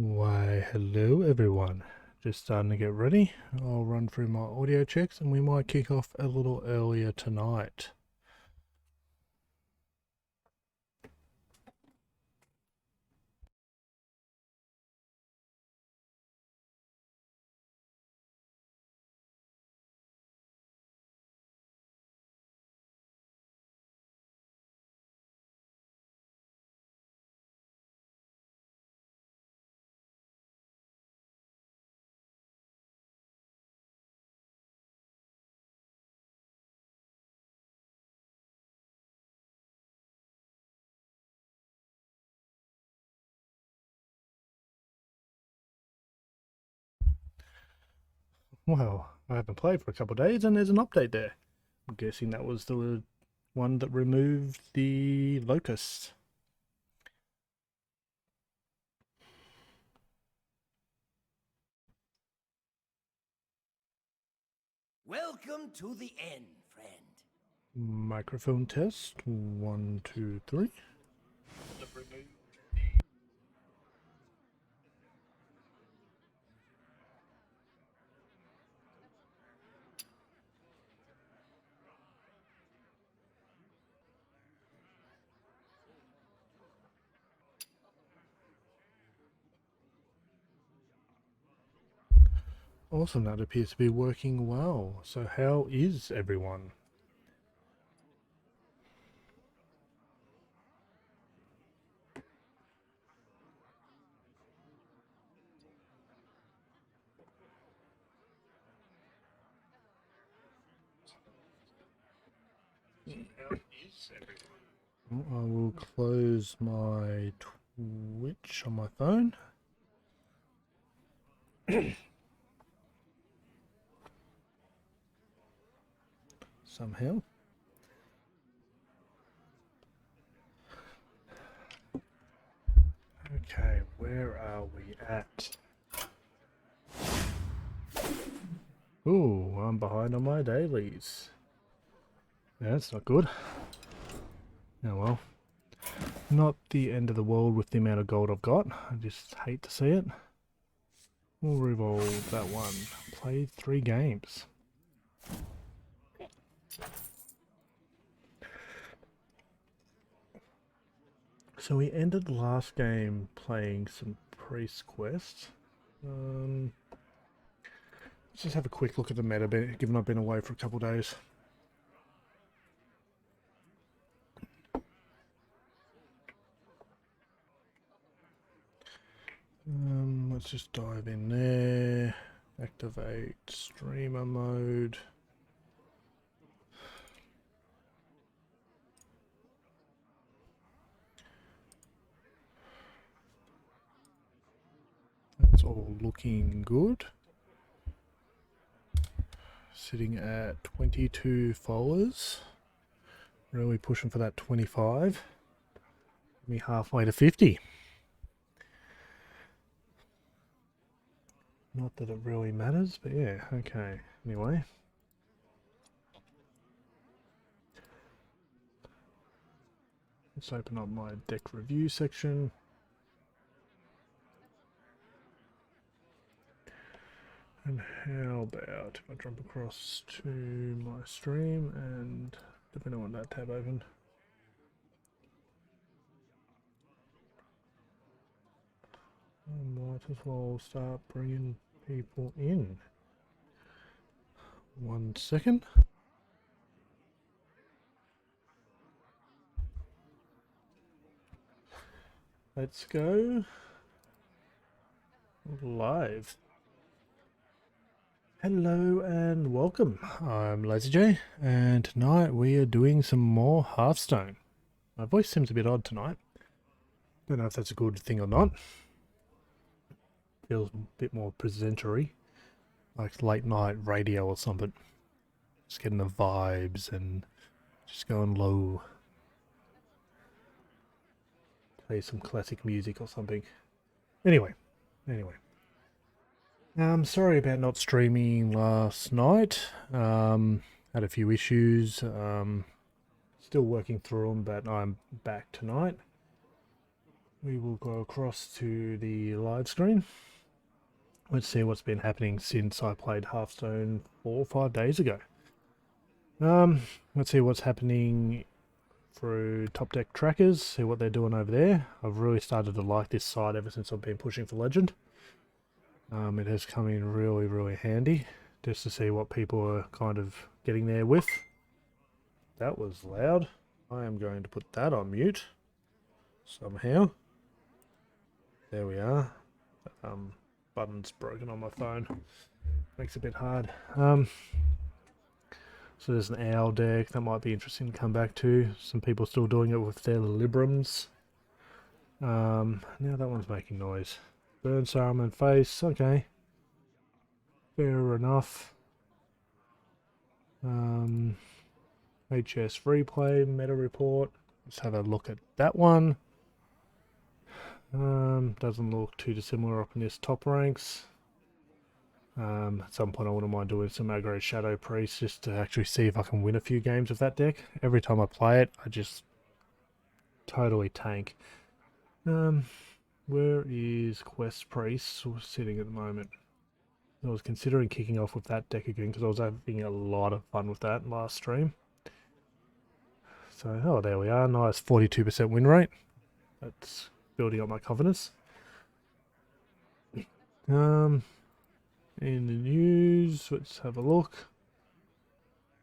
Why, hello everyone. Just starting to get ready. I'll run through my audio checks and we might kick off a little earlier tonight. Well, I haven't played for a couple of days and there's an update there. I'm guessing that was the one that removed the locust. Welcome to the end, friend. Microphone test. 1, 2, 3. Awesome, that appears to be working well. So how is everyone? I will close my Twitch on my phone. Somehow. Okay, where are we at? Ooh, I'm behind on my dailies. That's not good. Oh well. Not the end of the world with the amount of gold I've got. I just hate to see it. We'll revolve that one. Played 3 games. So we ended the last game playing some priest quests. Let's just have a quick look at the meta, given I've been away for a couple of days. Let's just dive in there. Activate streamer mode. That's all looking good. Sitting at 22 followers. Really pushing for that 25. Me halfway to 50. Not that it really matters, but yeah, okay. Anyway. Let's open up my deck review section. And how about if I jump across to my stream and depending on that tab open. I might as well start bringing people in. 1 second. Let's go live. Hello and welcome. I'm LazyJ, and tonight we are doing some more Hearthstone. My voice seems a bit odd tonight. Don't know if that's a good thing or not. Feels a bit more presentery, like late night radio or something. Just getting the vibes and just going low. Play some classic music or something. Anyway. Sorry about not streaming last night. Had a few issues. Still working through them, but I'm back tonight. we will go across to the live screen. Let's see what's been happening since I played Hearthstone 4 or 5 days ago. Let's see what's happening through Top Deck Trackers, see what they're doing over there. I've really started to like this site ever since I've been pushing for Legend. It has come in really, really handy just to see what people are kind of getting there with. That was loud. I am going to put that on mute somehow. There we are. Button's broken on my phone. Makes it a bit hard. So there's an owl deck that might be interesting to come back to. Some people still doing it with their Librams. Now that one's making noise. Burn Saruman face, okay. Fair enough. HS replay, meta report. Let's have a look at that one. Doesn't look too dissimilar up in this top ranks. At some point I wouldn't mind doing some aggro Shadow Priest just to actually see if I can win a few games with that deck. Every time I play it, I just totally tank. Where is Quest Priest sitting at the moment? I was considering kicking off with that deck again because I was having a lot of fun with that last stream. So, oh, there we are. Nice 42% win rate. That's building up my confidence. In the news, let's have a look.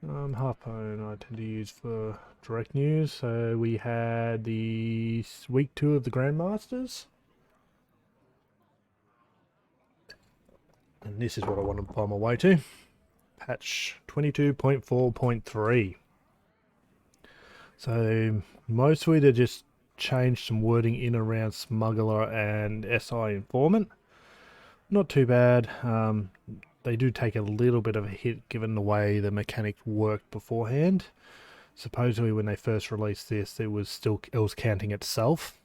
Harpoon I tend to use for direct news. So we had the week 2 of the Grandmasters. And this is what I want to buy my way to. Patch 22.4.3. So mostly they just changed some wording in around Smuggler and SI Informant. Not too bad. They do take a little bit of a hit given the way the mechanic worked beforehand. Supposedly when they first released this, it was counting itself.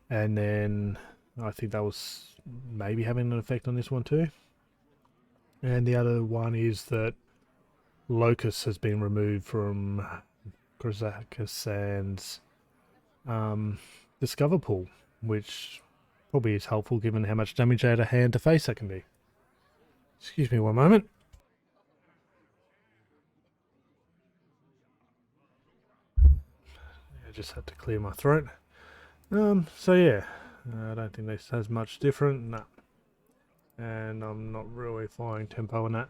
And then I think that was maybe having an effect on this one too. And the other one is that Locust has been removed from Kazakhstan's Discover Pool, which probably is helpful given how much damage out of hand to face that can be. Excuse me one moment. I just had to clear my throat. So yeah, I don't think this has much different. No. And I'm not really flying tempo on that.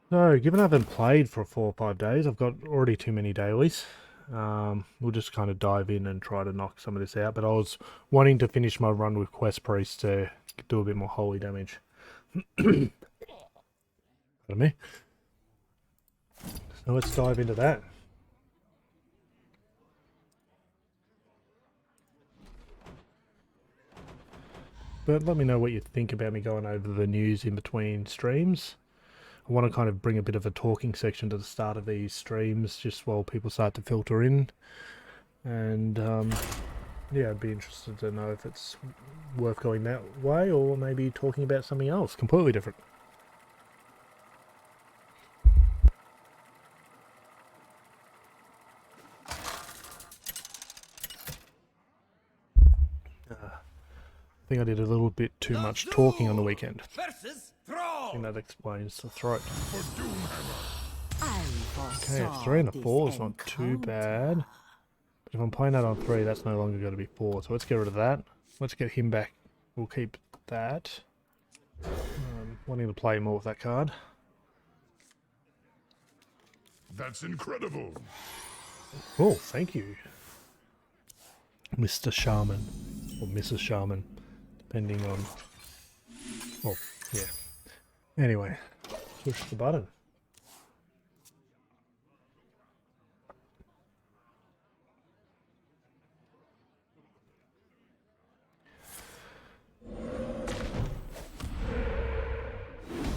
So, given I haven't played for 4 or 5 days, I've got already too many dailies. We'll just kind of dive in and try to knock some of this out. But I was wanting to finish my run with Quest Priest to do a bit more holy damage. Pardon me. So let's dive into that. But let me know what you think about me going over the news in between streams. I want to kind of bring a bit of a talking section to the start of these streams just while people start to filter in. And yeah, I'd be interested to know if it's worth going that way or maybe talking about something else completely different. I think I did a little bit too much talking on the weekend. I think that explains the throat. Okay, 3 and a 4 is not too bad. But if I'm playing that on 3, that's no longer going to be 4. So let's get rid of that. Let's get him back. We'll keep that. Wanting to play more with that card. That's incredible. Oh, thank you, Mr. Shaman. Or Mrs. Shaman. Depending on... Oh, yeah. Anyway, push the button.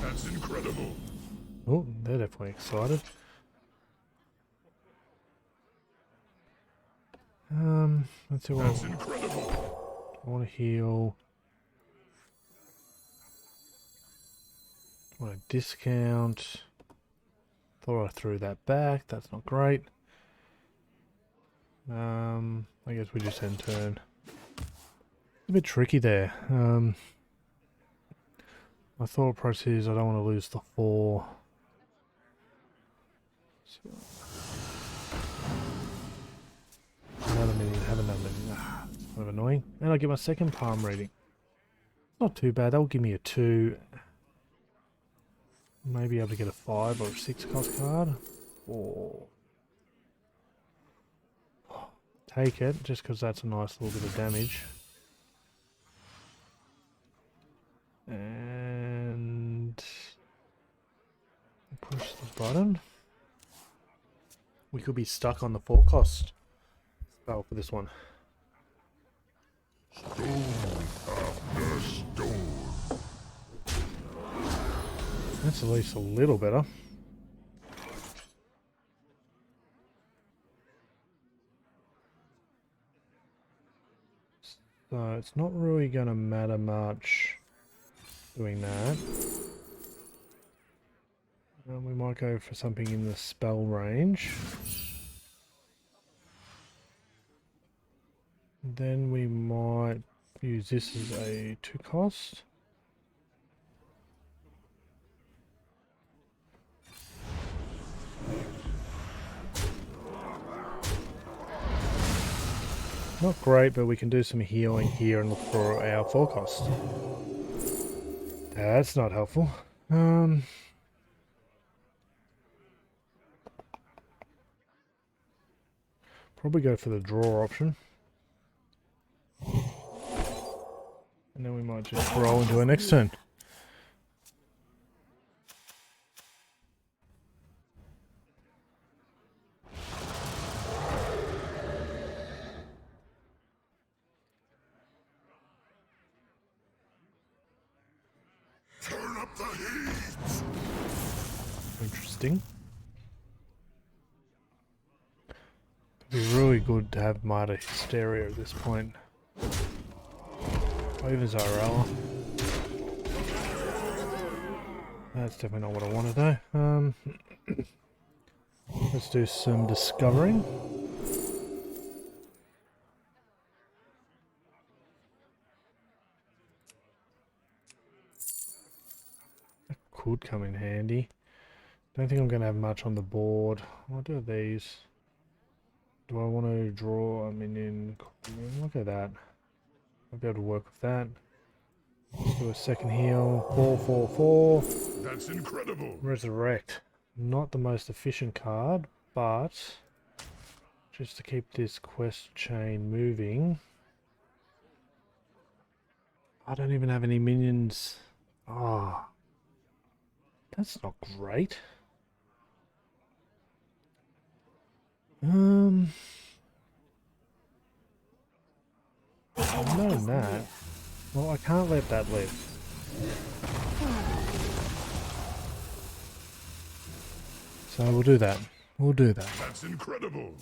That's incredible. Oh, they're definitely excited. Let's see what That's incredible. I want to heal. I want to discount. Thought I threw that back. That's not great. I guess we just end turn. It's a bit tricky there. My thought process is I don't want to lose the 4. So, another minion, have another minion. Ah, it's kind of annoying. And I get my second palm reading. Not too bad. That'll give me a 2. Maybe able to get a 5 or a 6 cost card. Or take it, just because that's a nice little bit of damage. And push the button. We could be stuck on the 4 cost spell for this one. Stone after stone. That's at least a little better. So it's not really going to matter much doing that. We might go for something in the spell range. Then we might use this as a 2 cost. Not great, but we can do some healing here and look for our 4 cost. That's not helpful. Probably go for the draw option. And then we might just roll into our next turn. Turn up the heat. Interesting. It'd be really good to have Martyr Hysteria at this point. Or even Zarella. That's definitely not what I want to do. Let's do some discovering. That could come in handy. Don't think I'm going to have much on the board. I'll do these. Do I want to draw a minion? Look at that. I'll be able to work with that. Let's do a second heal. 4, 4, 4. That's incredible. Resurrect. Not the most efficient card, but just to keep this quest chain moving. I don't even have any minions. Ah, that's not great. I've known that. Well, I can't let that live. So we'll do that. We'll do that. That's incredible.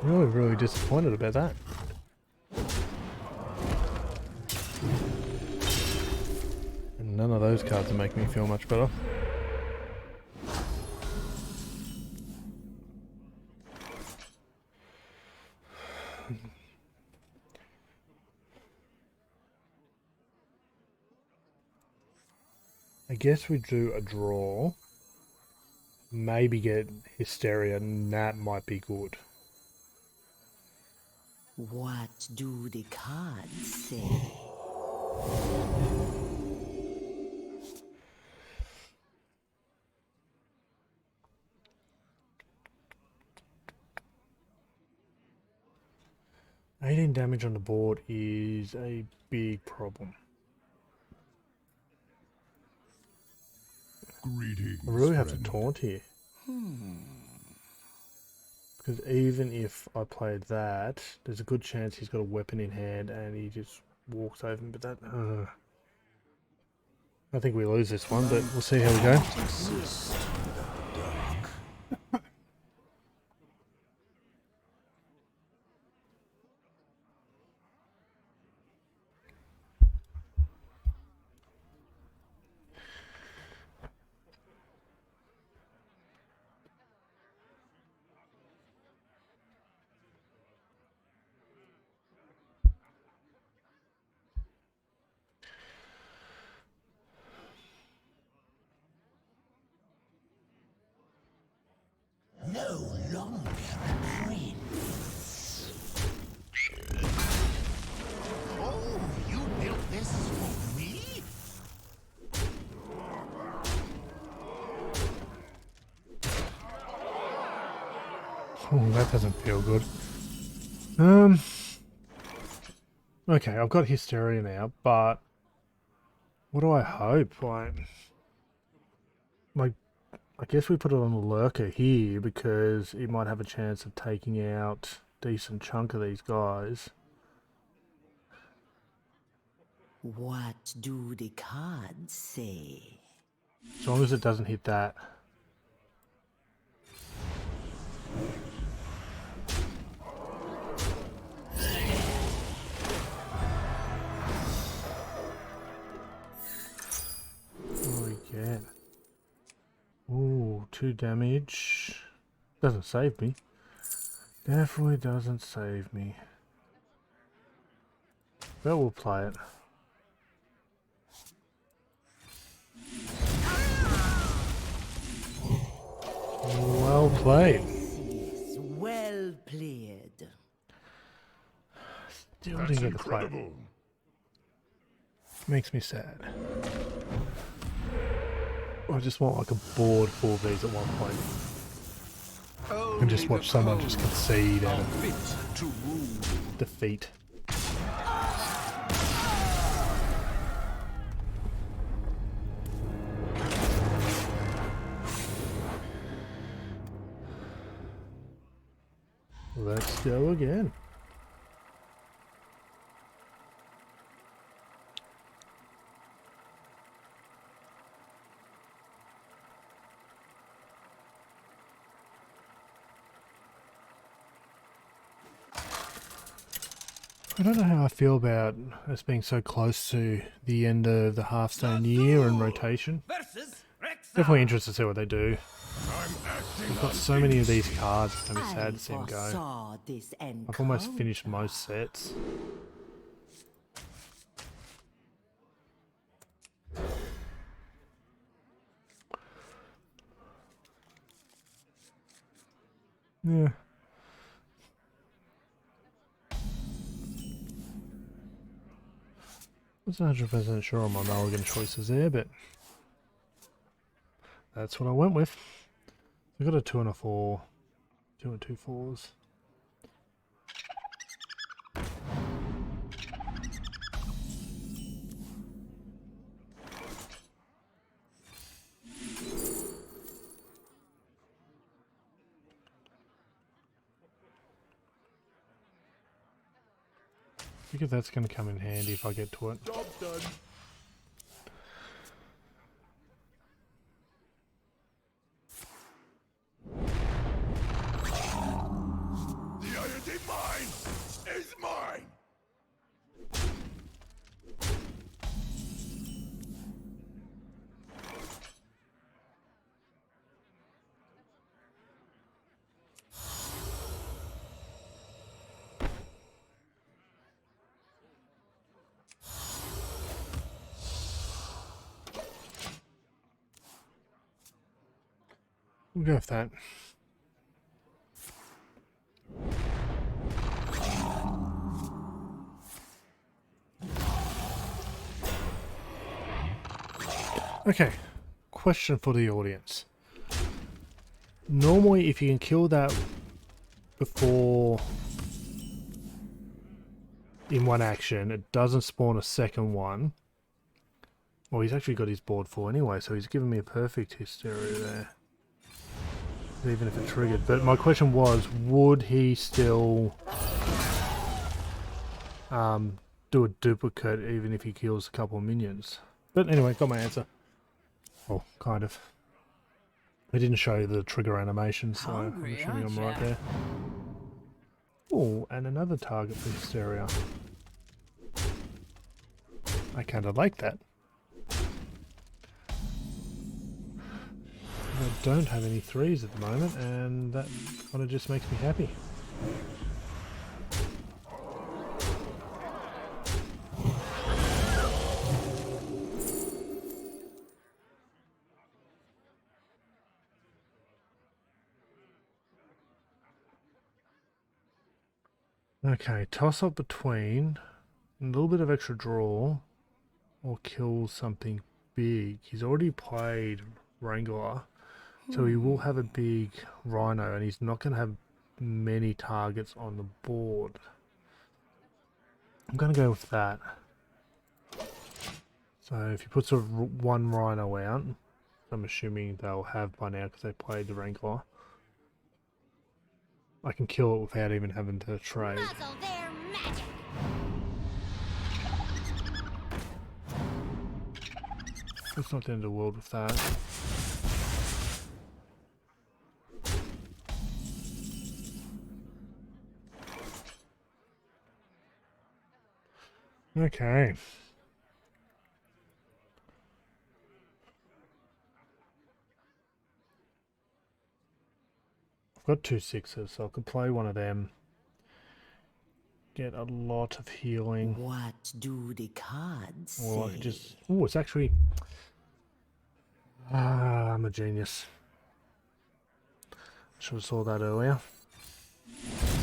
I'm really disappointed about that. And none of those cards are making me feel much better. I guess we do a draw. Maybe get Hysteria, and that might be good. What do the cards say? $18 damage on the board is a big problem. Greetings. I really have to friend. taunt here. Because even if I play that, there's a good chance he's got a weapon in hand and he just walks over me. But that, I think we lose this one, but we'll see how we go. No longer prince. Oh, you built this for me? Oh, that doesn't feel good. Okay, I've got Hysteria now, but what do I hope? Like, I guess we put it on the Lurker here because it might have a chance of taking out a decent chunk of these guys. What do the cards say? As long as it doesn't hit that. What do we get? Ooh, 2 damage. Doesn't save me. Definitely doesn't save me. But we'll play it. Well played. Yes, well played. Still That's didn't get to play it. incredible. Makes me sad. I just want like a board full of these at one point. And just watch someone just concede out of defeat. Let's go again. I don't know how I feel about us being so close to the end of the Hearthstone year and rotation. Versus Rexxar. Definitely interested to see what they do. I'm acting We've got on so many of these cards, it's going to be I sad to see them go. foresaw this I've almost finished most sets. Yeah. I wasn't 100% sure on my mulligan choices there, but that's what I went with. I got a 2 and a 4. 2 and 2 4s. I think that's going to come in handy if I get to it. Job done. The iodine mine is mine. We'll go with that. Okay, question for the audience. Normally, if you can kill that before in one action, it doesn't spawn a second one. Well, he's actually got his board full anyway, so he's given me a perfect hysteria there. Even if it triggered. But my question was, would he still do a duplicate even if he kills a couple of minions? But anyway, got my answer. Well, kind of. It didn't show the trigger animation, so I'm Hungry, assuming I'm aren't right there. Oh, and another target for Hysteria. I kind of like that. I don't have any 3s at the moment, and that kind of just makes me happy. Okay, toss up between a little bit of extra draw or kill something big. He's already played Wrangler, so he will have a big Rhino, and he's not going to have many targets on the board. I'm going to go with that. So if he puts one Rhino out, I'm assuming they'll have by now because they played the Wrangler, I can kill it without even having to trade. Muzzle their magic. It's not the end of the world with that. Okay. I've got 2 6s, so I could play one of them. Get a lot of healing. What do the cards say? Or I could just... Oh, it's actually... Ah, I'm a genius. Should have saw that earlier.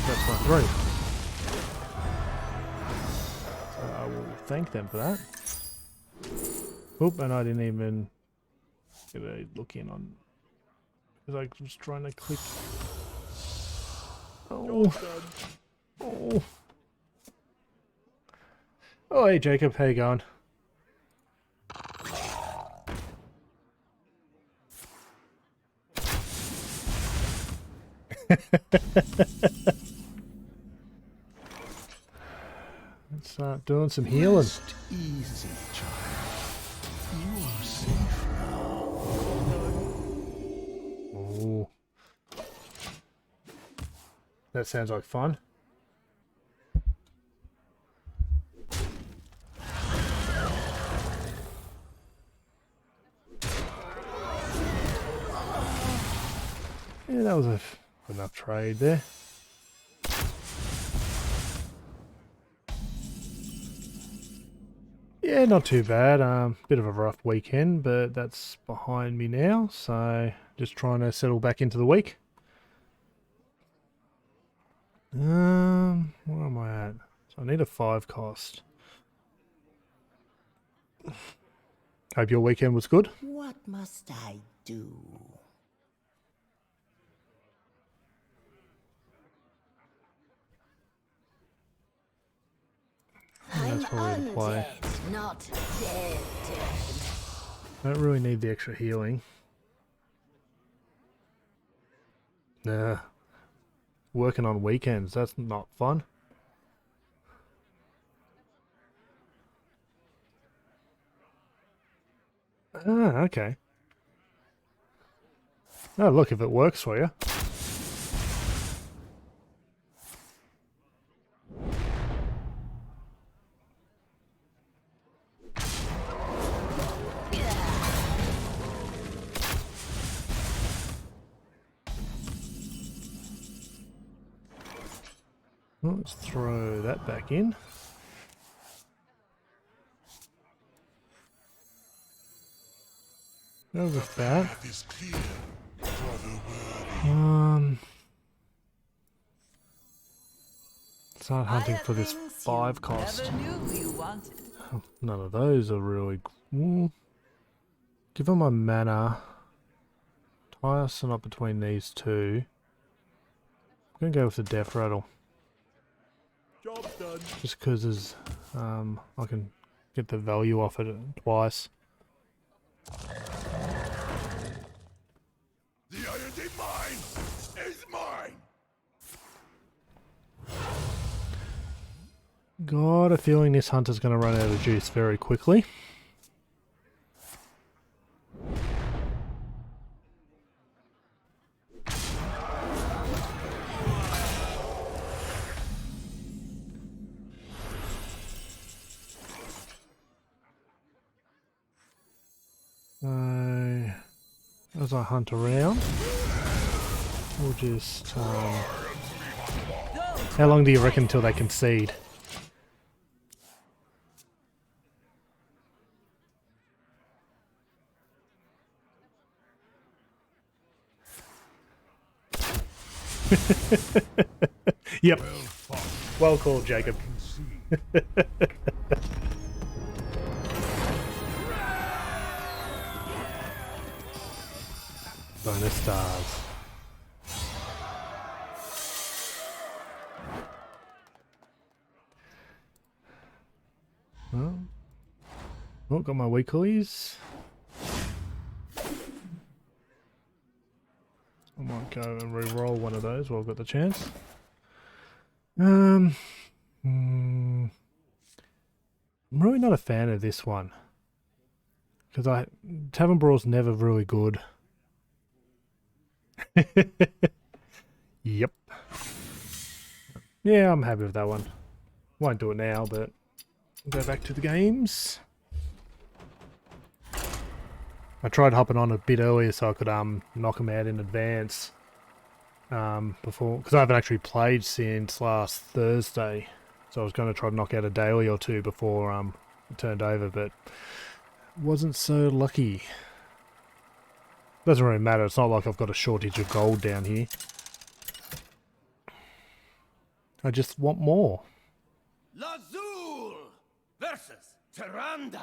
That's my 3. So I will thank them for that. Oop, and I didn't even get a look in on... Because I was trying to click... Oh. Oh. Oh, hey Jacob, how you going? Let's start doing some healing. Rest easy, child. You are safe now. Oh. That sounds like fun. Yeah, that was enough trade there. Yeah, not too bad. Bit of a rough weekend, but that's behind me now. So just trying to settle back into the week. Where am I at? So I need a 5 cost. Hope your weekend was good. What must I do? I'm That's probably the play. undead, not dead. I don't really need the extra healing. Nah. Working on weekends, that's not fun. Ah, okay. Oh, look, if it works for you. Let's throw that back in. Go with that. Path is clear, brother worthy. Start hunting for this 5 cost. None of those are really... Give them a mana. Tie us up between these two. I'm going to go with the Death Rattle. Job's done. Just because there's, I can get the value off it twice. The Iron Mine is mine. Got a feeling this hunter's going to run out of juice very quickly. So, as I hunt around, we'll just... how long do you reckon until they concede? Yep. Well called, Jacob. Bonus stars. Well, oh, got my weeklies. I might go and re-roll one of those while I've got the chance. I'm really not a fan of this one. Because Tavern Brawl's never really good. Yep. Yeah, I'm happy with that one. Won't do it now, but go back to the games. I tried hopping on a bit earlier so I could knock them out in advance before, because I haven't actually played since last Thursday, so I was going to try to knock out a daily or two before it turned over, but wasn't so lucky. Doesn't really matter, it's not like I've got a shortage of gold down here. I just want more. Lazul versus Tyrande.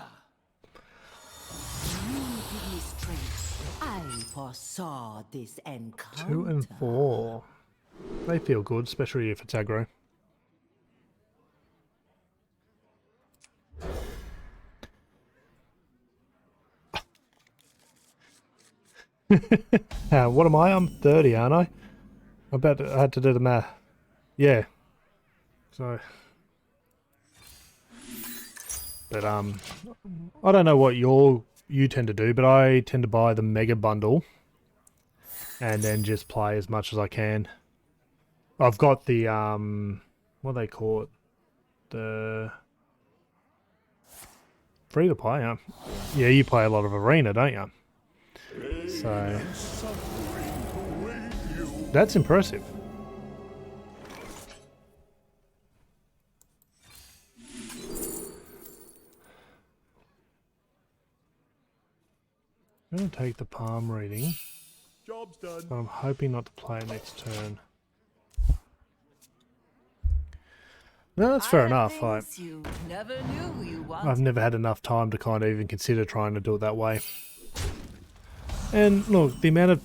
You give me strength. I foresaw this encounter. 2 and 4. They feel good, especially if it's aggro. What am I? I'm 30, aren't I? I had to do the math. Yeah. So, but I don't know what you tend to do, but I tend to buy the mega bundle and then just play as much as I can. I've got the what do they call it? The free to play, huh? Yeah, you play a lot of arena, don't you? So that's impressive. I'm going to take the palm reading, Job's done. but I'm hoping not to play it next turn. No, that's fair enough. You never knew you wanted. I've never had enough time to kind of even consider trying to do it that way. And look, the amount of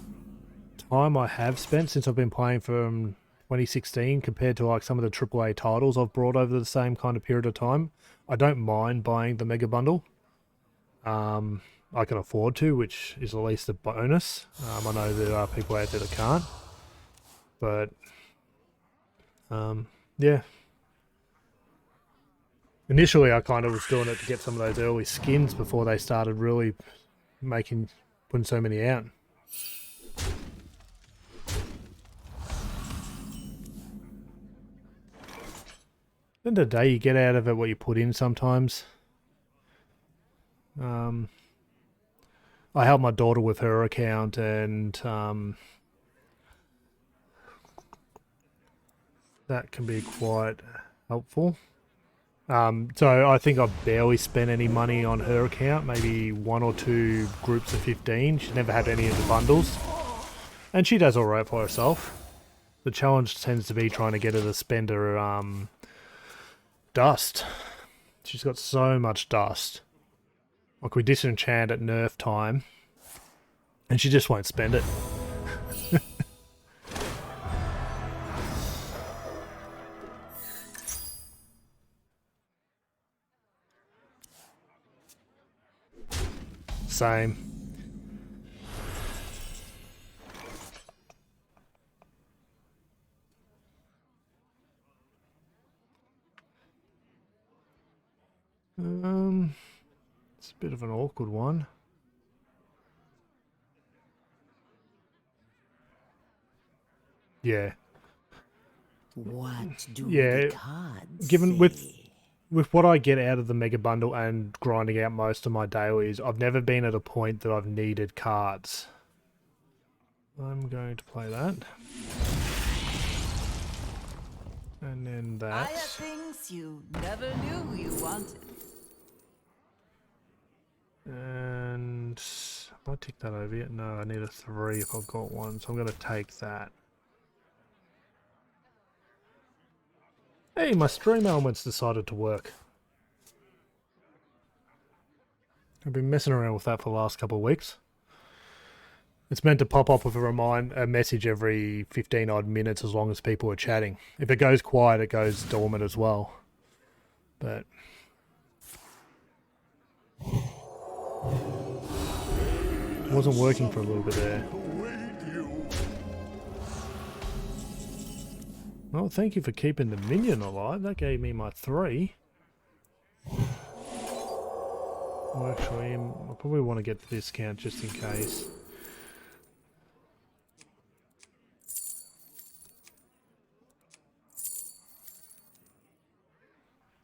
time I have spent since I've been playing from 2016 compared to like some of the AAA titles I've brought over the same kind of period of time, I don't mind buying the mega bundle. I can afford to, which is at least a bonus. I know there are people out there that can't, but yeah. Initially, I kind of was doing it to get some of those early skins before they started really putting so many out. At the end of the day, you get out of it what you put in sometimes. I helped my daughter with her account, and that can be quite helpful. So I think I've barely spent any money on her account, maybe 1 or 2 groups of 15. She's never had any of the bundles, and she does alright for herself. The challenge tends to be trying to get her to spend her dust. She's got so much dust. Like, we disenchant at nerf time, and she just won't spend it. Same. It's a bit of an awkward one. Yeah. What do Yeah, the cards given say? with with what I get out of the Mega Bundle and grinding out most of my dailies, I've never been at a point that I've needed cards. I'm going to play that. And then I that. have things you never knew you wanted. And have I ticked that over yet? No, I need a 3 if I've got one, so I'm going to take that. Hey, my stream elements decided to work. I've been messing around with that for the last couple of weeks. It's meant to pop up with a message every 15 odd minutes as long as people are chatting. If it goes quiet, it goes dormant as well. But it wasn't working for a little bit there. Await you. Well, thank you for keeping the minion alive. That gave me my 3. Well, actually, I probably want to get the discount just in case.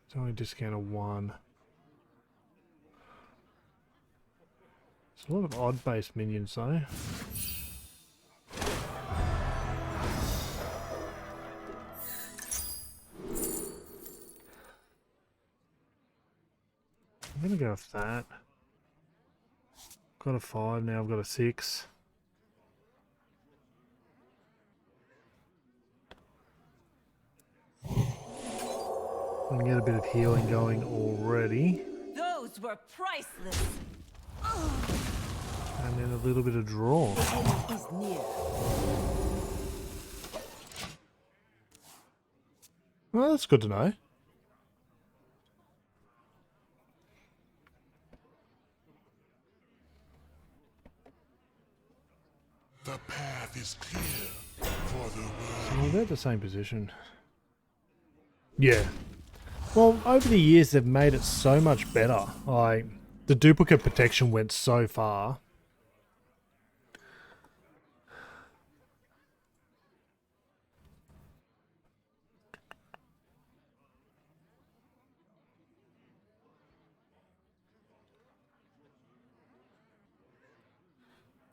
It's only discount of 1. There's a lot of odd-based minions though. I'm gonna go with that. Got a 5, now I've got a 6. I can get a bit of healing going already. Those were priceless. And then a little bit of draw. The end is near. Well, that's good to know. The path is clear for the world. So they're the same position. Yeah. Well, over the years they've made it so much better. Like, the duplicate protection went so far.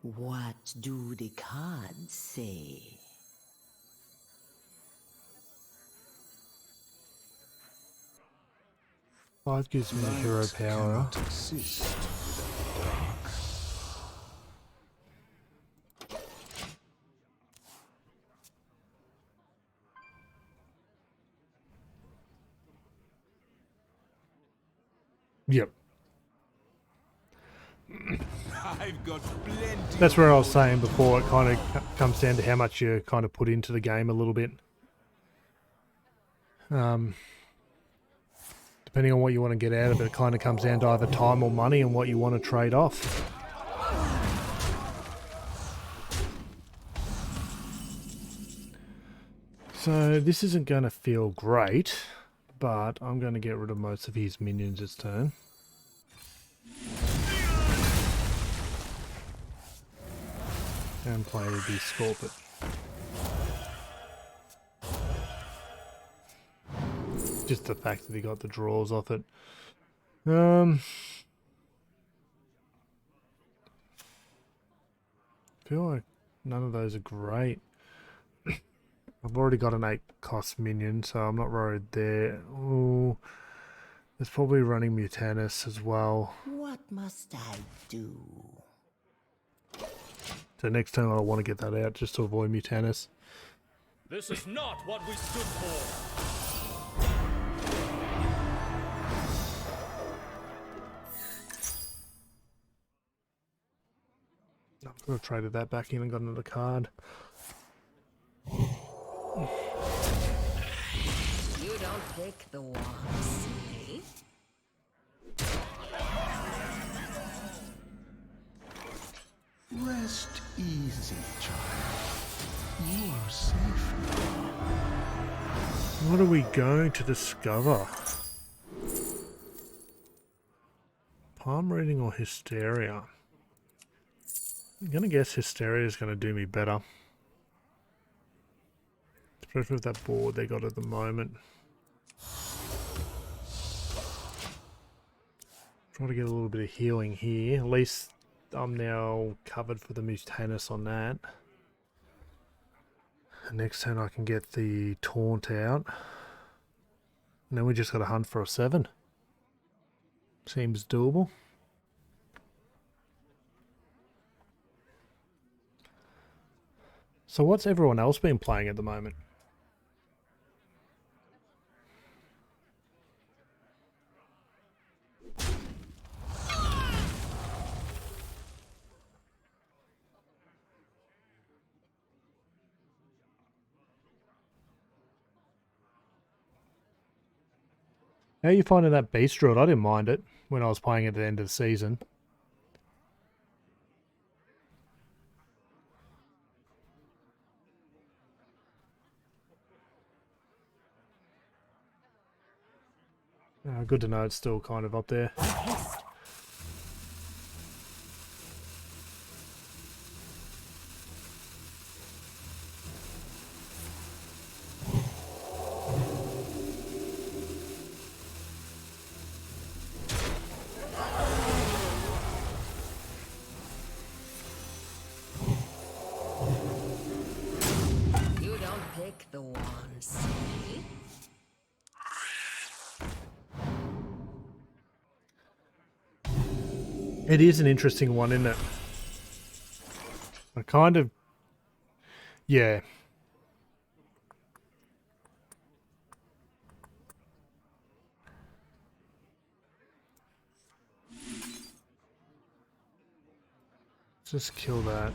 What do the cards say? Five gives me hero power. Cannot exist without dark. Yep. I've got plenty. That's where I was saying before, it kind of comes down to how much you kind of put into the game a little bit. Depending on what you want to get out of it, it kind of comes down to either time or money and what you want to trade off. So this isn't going to feel great, but I'm going to get rid of most of his minions this turn. And play the Scorpion. Just the fact that he got the draws off it. Feel like none of those are great. I've already got an 8 cost minion, so I'm not worried there. Oh, there's probably running Mutanus as well. What must I do? So next turn I want to get that out just to avoid Mutanus. This is not what we stood for. I could have traded that back in and got another card. You don't pick the ones, eh? Rest easy, child. You are safe now. What are we going to discover? Palm reading or hysteria? I'm gonna guess hysteria is gonna do me better. Especially with that board they got at the moment. want to get a little bit of healing here. At least I'm now covered for the Mutanus on that. And next turn I can get the Taunt out. And then we just got to hunt for a 7. Seems doable. So what's everyone else been playing at the moment? How are you finding that Beast Druid? I didn't mind it when I was playing at the end of the season. Good to know it's still kind of up there. You don't pick the ones. It is an interesting one, isn't it? I kind of... Yeah. Just kill that.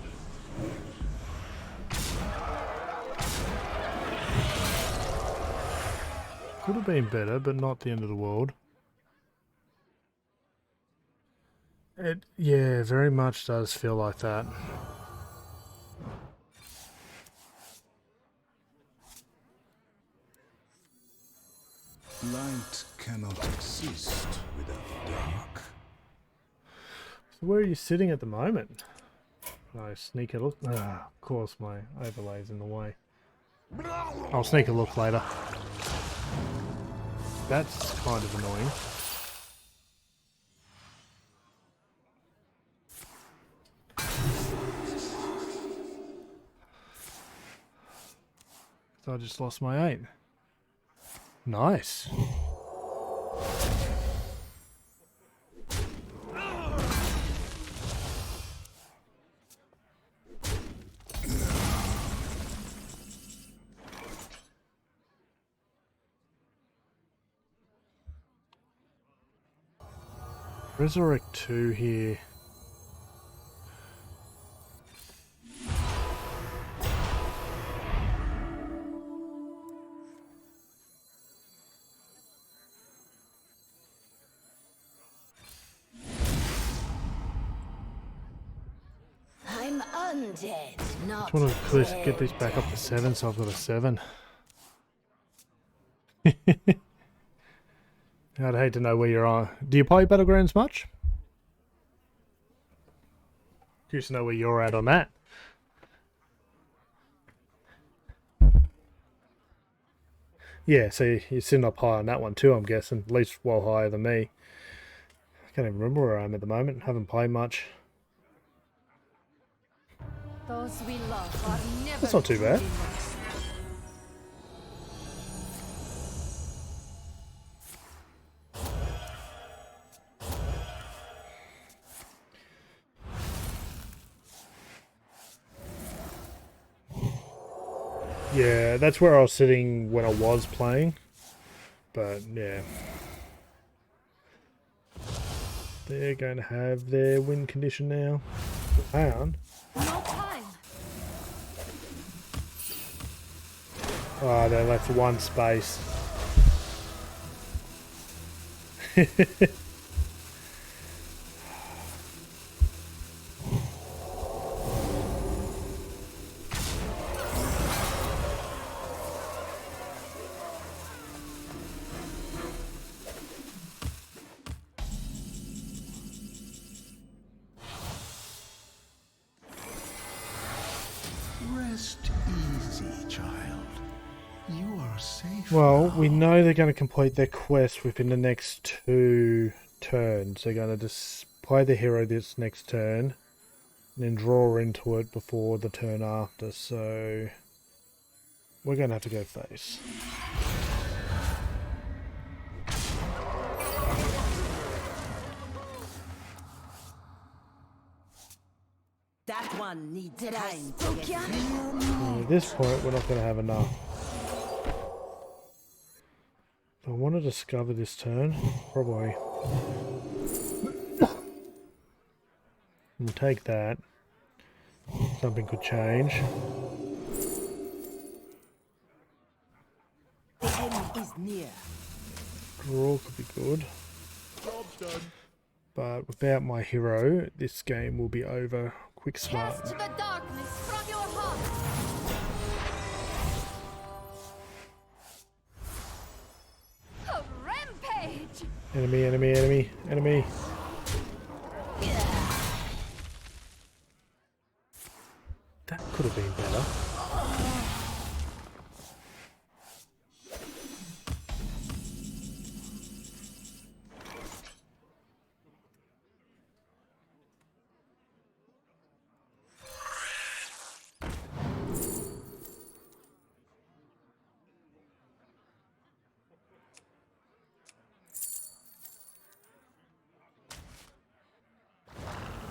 Could have been better, but not the end of the world. It, yeah, very much does feel like that. Light cannot exist without dark. So where are you sitting at the moment? No, sneak a look. Ah, of course my overlay's in the way. I'll sneak a look later. That's kind of annoying. So I just lost my 8. Nice. Resurrect 2 here. I'm undead, not Just want to at least dead. get these back up to 7, so I've got a 7. I'd hate to know where you're on. Do you play Battlegrounds much? Curious to know where you're at on that. Yeah, so you're sitting up high on that one too, I'm guessing. At least well higher than me. I can't even remember where I am at the moment. Haven't played much. Those we love are never That's not too bad. truly lost. Yeah, that's where I was sitting when I was playing. But, yeah. They're going to have their win condition now. Hang on. No time. Oh, they left one space. Rest easy, child. You are safe. Well, now. we know they're going to complete their quest within the next 2 turns. They're going to just play the hero this next turn, and then draw into it before the turn after. So we're going to have to go face. That one needs Did I time to spook get ya? And at this point, we're not going to have enough. I want to discover this turn. Probably. We'll take that. Something could change. the end is near. Draw could be good. Job's done. But without my hero, this game will be over quick smart. Cast the darkness from your heart. A rampage. Enemy, enemy, enemy, enemy. That could have been better.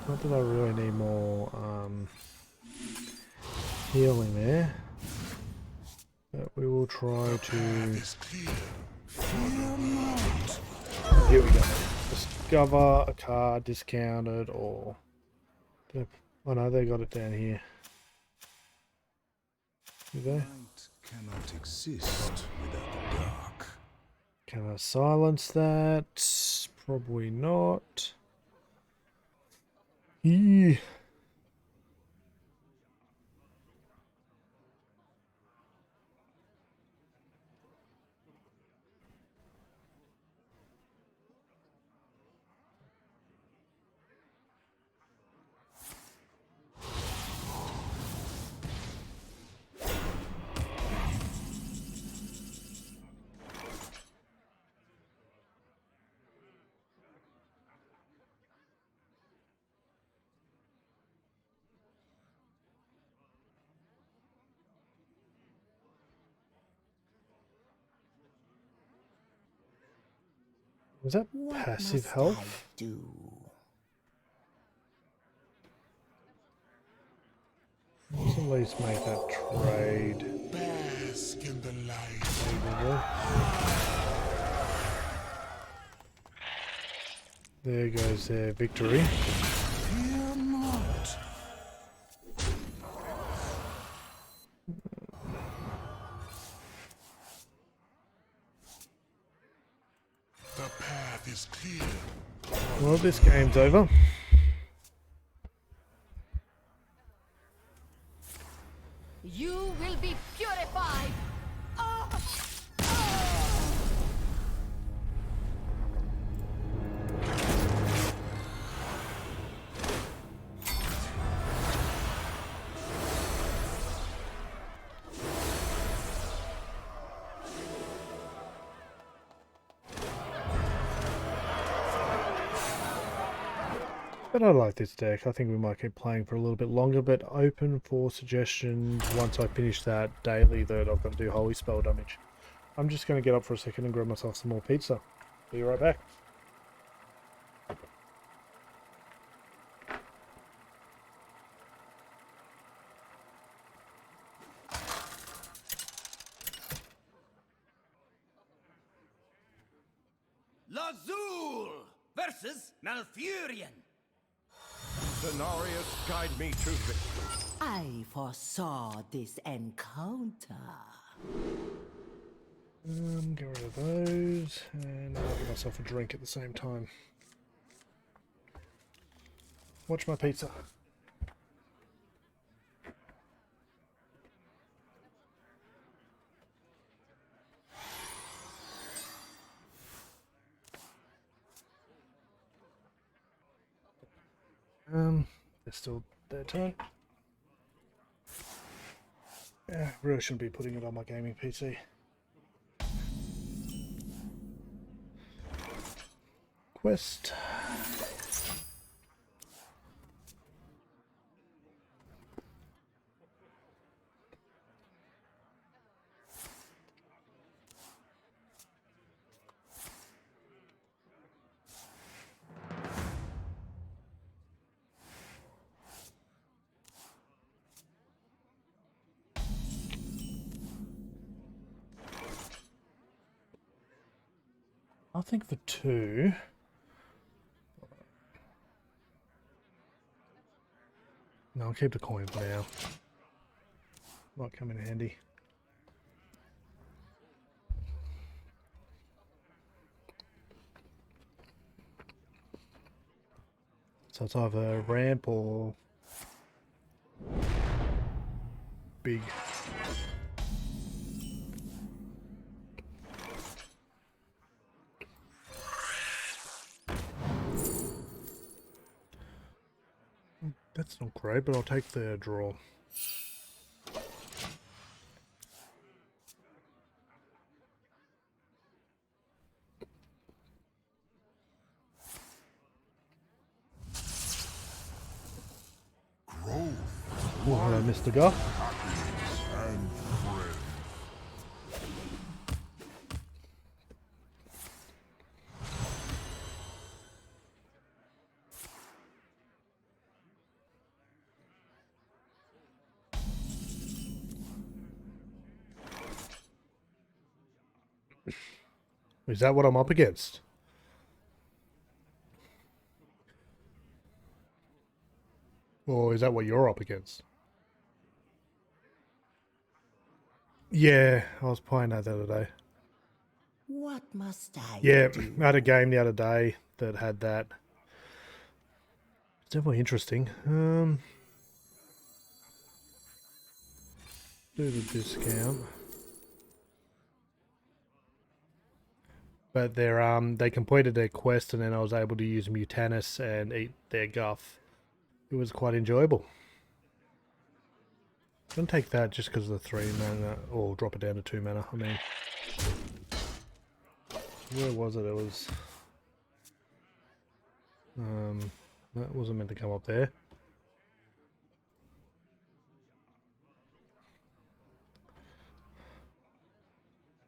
Not that I really need more healing there, but we will try to. Is clear. Here we go. Discover a card discounted, or oh no, they got it down here. Do they? Light cannot exist without the dark. Can I silence that? Probably not. Yeah. Was that passive Must health? I do? Let's at least make that trade. Bask in the light. There goes their victory. Fear not. The path is clear. Well, this game's over. You will be purified. Ah! But I like this deck. I think we might keep playing for a little bit longer, but open for suggestions once I finish that daily that I've got to do holy spell damage. I'm just going to get up for a second and grab myself some more pizza. Be right back. Lazul versus Malfurion. Cenarius, guide me to victory. I foresaw this encounter. Get rid of those, and I'll give myself a drink at the same time. Watch my pizza. It's still their turn. Yeah, really shouldn't be putting it on my gaming PC. quest. I think for 2. No, I'll keep the coin for now. Might come in handy. So it's either ramp or big. That's not great, but I'll take the draw. Growth, Oh, hello, Mr. Guff. and friend. Is that what I'm up against? Or is that what you're up against? Yeah, I was playing that the other day. What must I Yeah, do? I had a game the other day that had that. It's definitely interesting. Do the discount. But they completed their quest and then I was able to use Mutanus and eat their guff. It was quite enjoyable. I'm gonna take that just because of the 3 mana, or drop it down to 2 mana. I mean, where was it? It was that wasn't meant to come up there.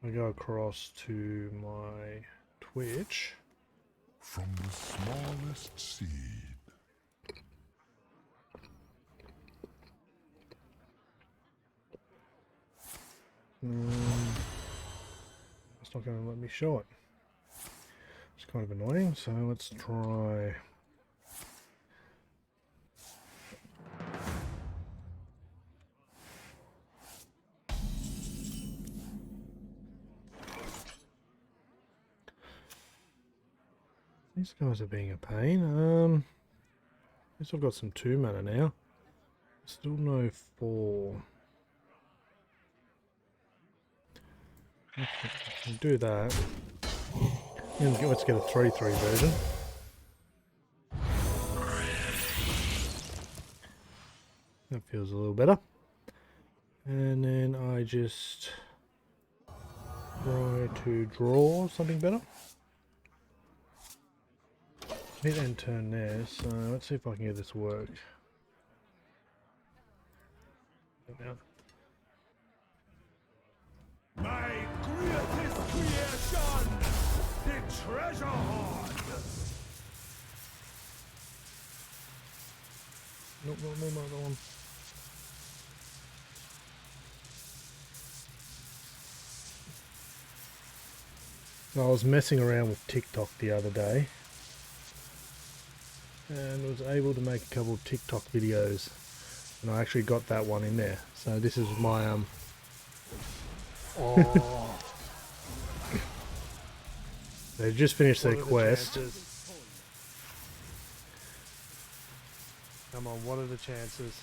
I go across to my Twitch. From the smallest seed. It's not going to let me show it. It's kind of annoying, so let's try. These guys are being a pain. I guess I've got some 2 mana now. Still no 4. I'll do that. And let's get a 3/3 version. That feels a little better. And then I just try to draw something better. Hit and turn there, so let's see if I can get this to work. My greatest creation, the treasure hoard. Nope, no, not that one. I was messing around with TikTok the other day and was able to make a couple of TikTok videos, and I actually got that one in there. So this is my they just finished their quest. Come on, what are the chances?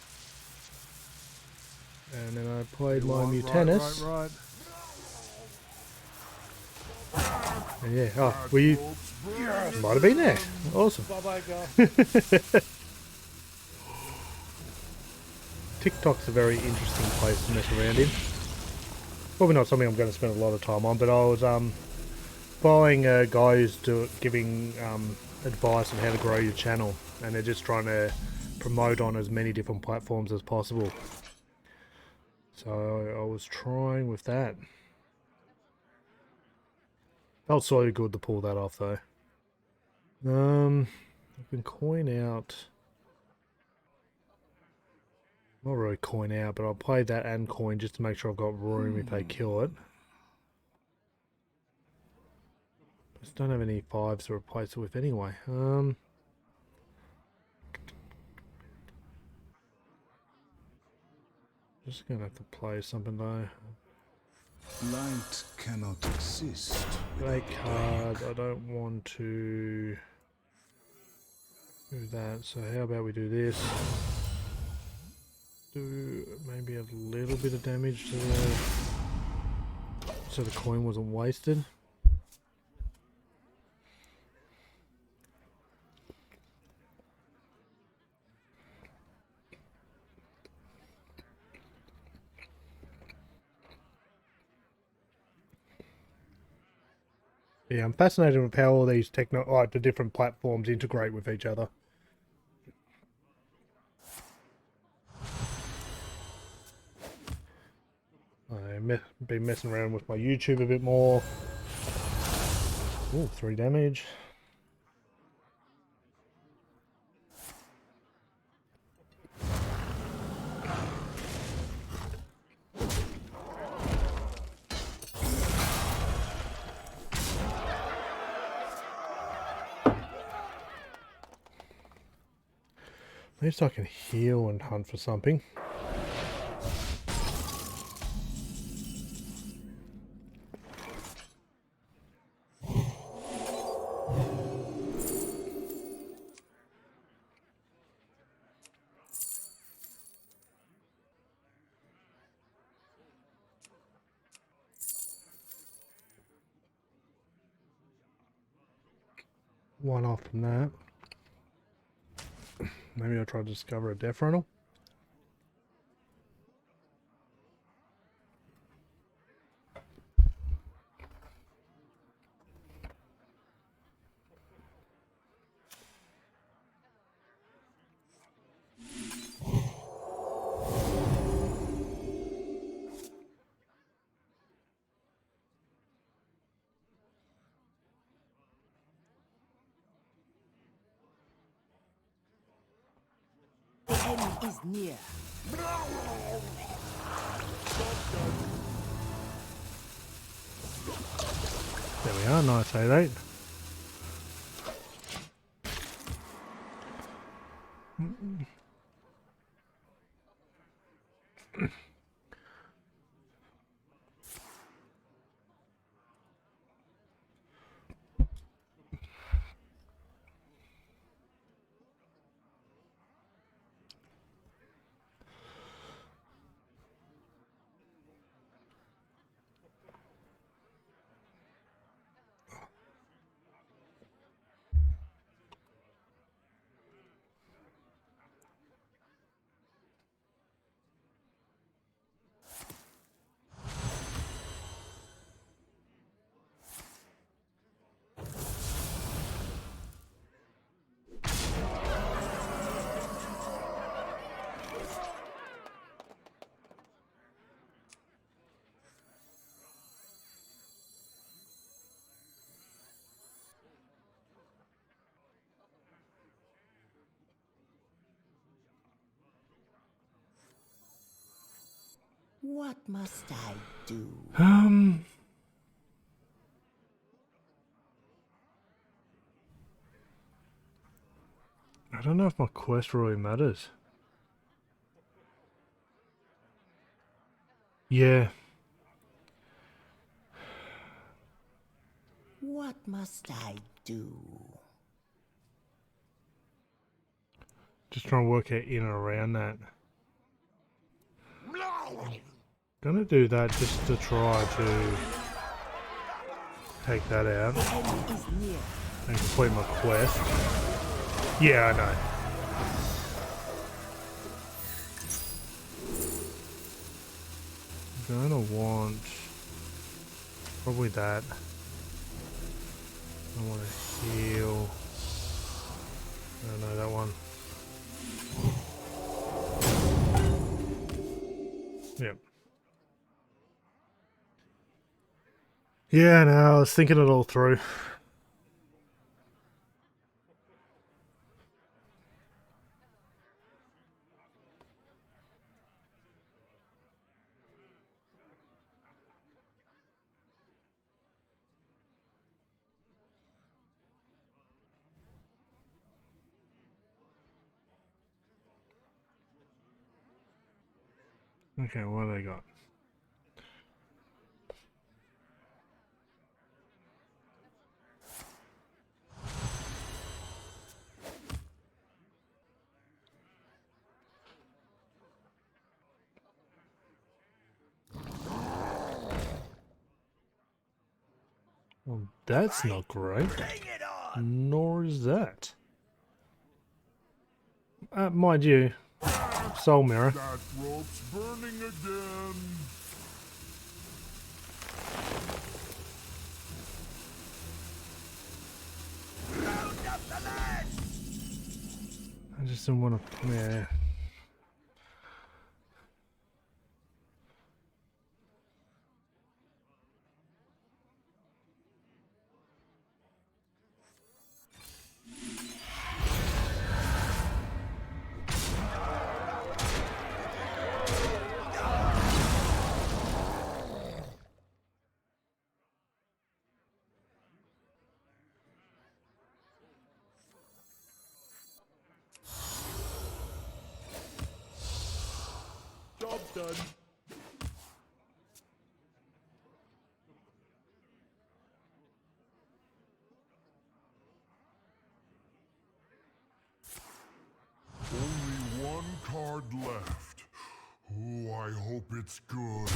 And then I played my Mutanus. Right. And yeah, oh, were you? Might have been there. Awesome. Bye-bye, girl. TikTok's a very interesting place to mess around in. Probably not something I'm going to spend a lot of time on, but I was following a guy who's giving advice on how to grow your channel, and they're just trying to promote on as many different platforms as possible. So I was trying with that. Felt so good to pull that off though. I can coin out. Not really coin out, but I'll play that and coin just to make sure I've got room if they kill it. Just don't have any 5s to replace it with anyway. Just gonna have to play something though. Light cannot exist. Great card. I don't want to do that. So how about we do this? Do maybe a little bit of damage to the, so the coin wasn't wasted. Yeah, I'm fascinated with how all these the different platforms integrate with each other. I've been messing around with my YouTube a bit more. Ooh, 3 damage. At least I can heal and hunt for something. One off from that. Maybe I'll try to discover a death rental. The end is near. There we are, nice 8-8. What must I do? I don't know if my quest really matters. Yeah. What must I do? Just trying to work out in and around that. Gonna do that just to try to take that out The end is near. and complete my quest. Yeah, I know. I'm gonna want probably that. I want to heal. No, that one. Yep. Yeah, no, I was thinking it all through. Okay, what do they got? Well, that's not great. Nor is that. Mind you, Soul Mirror. That rope's burning again. I just don't want to. Yeah. Job done. Only one card left. Oh, I hope it's good.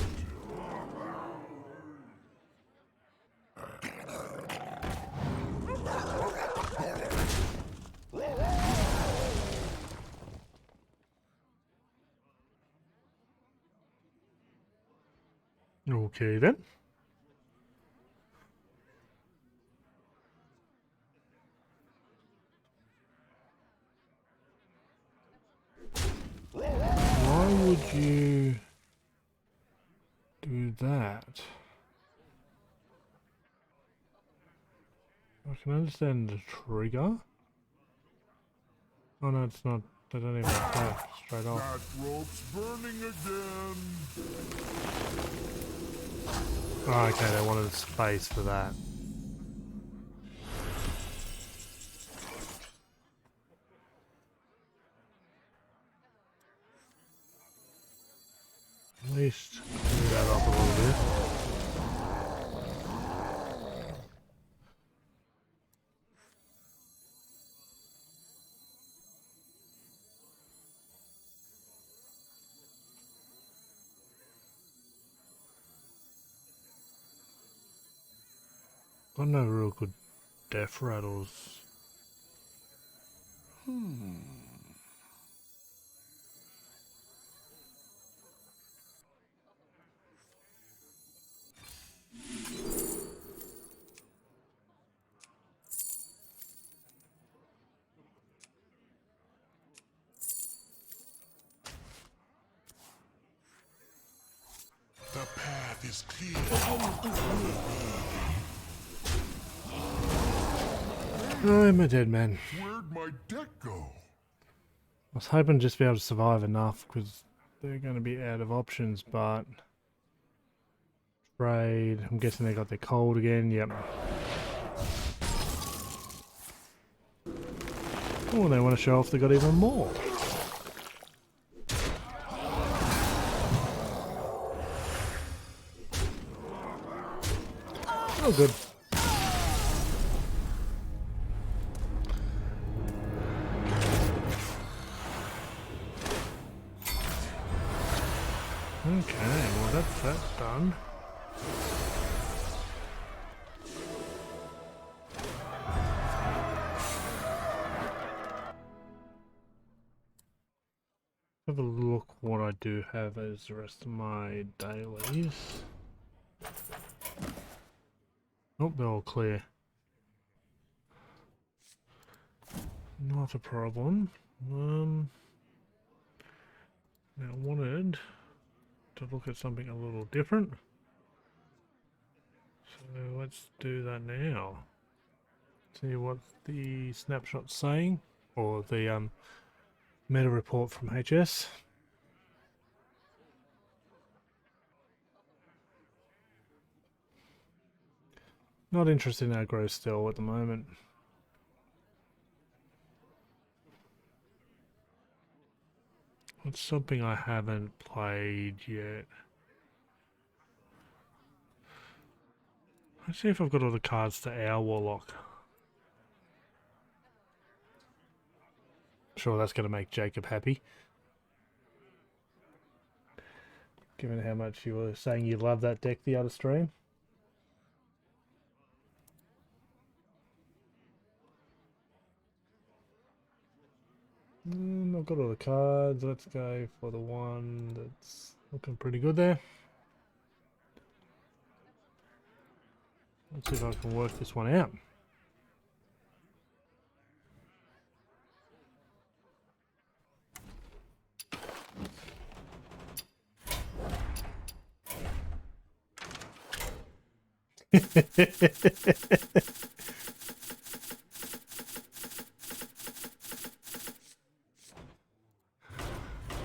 Okay then. Why would you do that? I can understand the trigger. Oh no, it's not. They don't even attack straight off. That rope's burning again. Oh, okay, they wanted space for that. At least clear that up a little bit. Got no real good death rattles. The path is clear. I'm a dead man. Where'd my deck go? I was hoping just to be able to survive enough because they're going to be out of options, but trade. I'm guessing they got their cold again. Yep. Oh, they want to show off they got even more. Oh, good. Okay, well that's that done. Have a look what I do have as the rest of my dailies. Oh, they're all clear. Not a problem. Now I wanted to look at something a little different. So let's do that now. See what the snapshot's saying, or the meta report from HS. Not interested in aggro still at the moment. It's something I haven't played yet. Let's see if I've got all the cards to our Warlock. Sure, that's going to make Jacob happy. Given how much you were saying you love that deck the other stream. I've got all the cards. Let's go for the one that's looking pretty good there. Let's see if I can work this one out.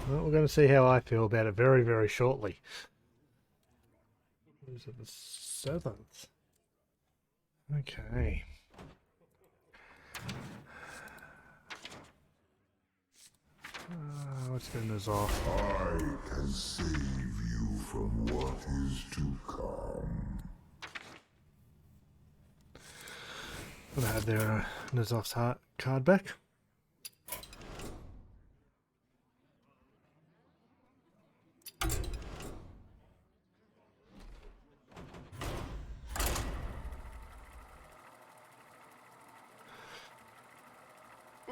Well, we're going to see how I feel about it very, very shortly. Is it the 7th? Okay. Let's get this off. I can save you from what is to come. Gonna have their Nazov's card back.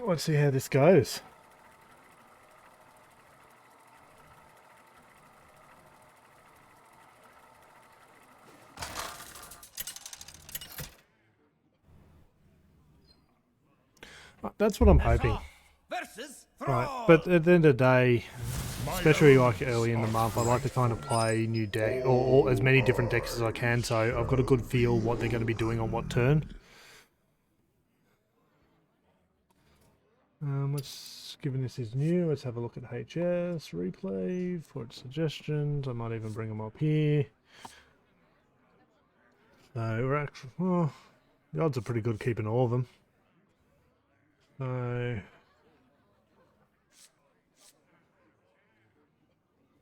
Let's see how this goes. That's what I'm hoping. Right, but at the end of the day, especially like early in the month, I like to kind of play new deck or as many different decks as I can, so I've got a good feel what they're going to be doing on what turn. Given this is new, let's have a look at HS replay for its suggestions. I might even bring them up here. So we're actually, well, the odds are pretty good keeping all of them. So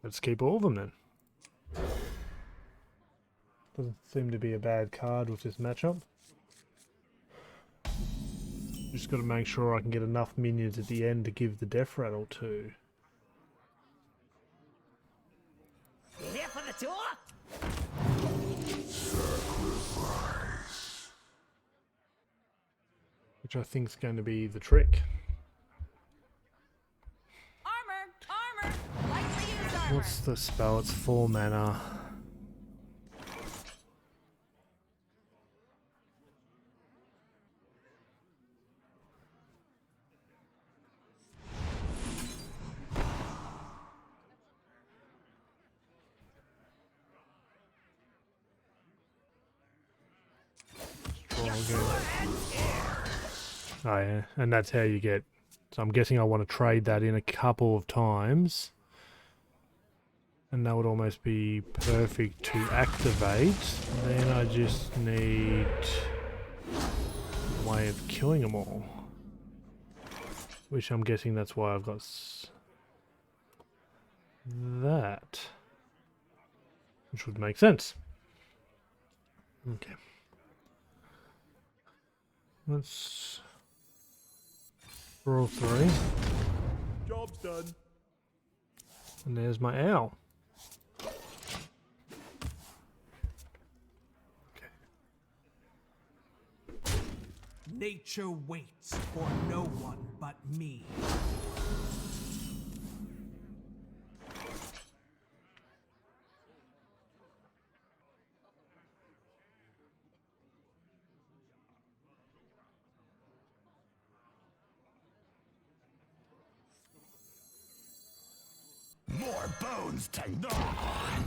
let's keep all of them then. Doesn't seem to be a bad card with this matchup. Just got to make sure I can get enough minions at the end to give the death rattle to. Here for the tour? Which I think is going to be the trick. Armor! Lightly used armor! What's the spell? It's 4 mana. Oh yeah, and that's how you get. So I'm guessing I want to trade that in a couple of times. And that would almost be perfect to activate. Then I just need a way of killing them all. Which I'm guessing that's why I've got that. Which would make sense. Okay. Let's roll 3. Job's done. And there's my owl. Nature waits for no one but me. More bones to gnaw on.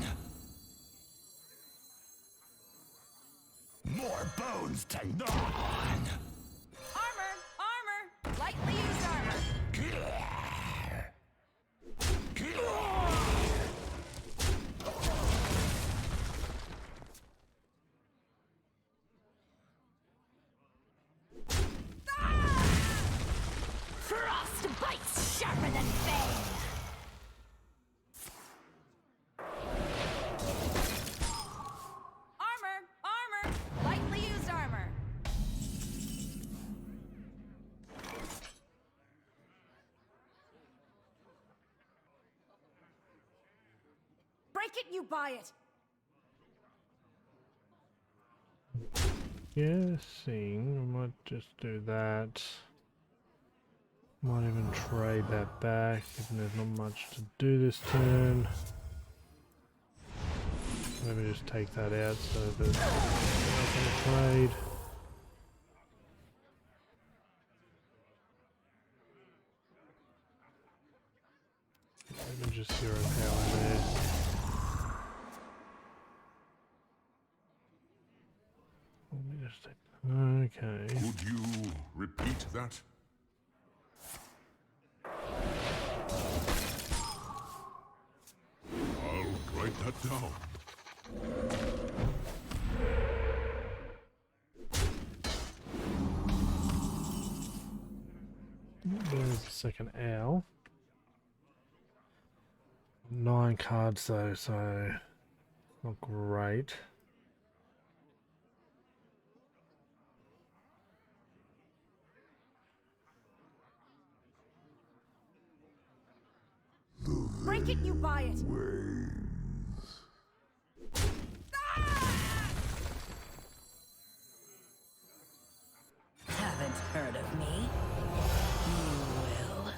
More bones to gnaw on. Armor! Armor! Lightly used armor. Frost bites sharper than bane. Armor! Armor! Lightly used armor. Break it, you buy it. Guessing I might just do that. Might even trade that back, given there's not much to do this turn. Maybe just take that out so that I'm not going to trade. Maybe just 0 power there. Let me just take. Okay. Could you repeat that? I'll write that down. There's the second owl. 9 cards though, so not great. Break it, you buy it. Haven't heard of me? You will.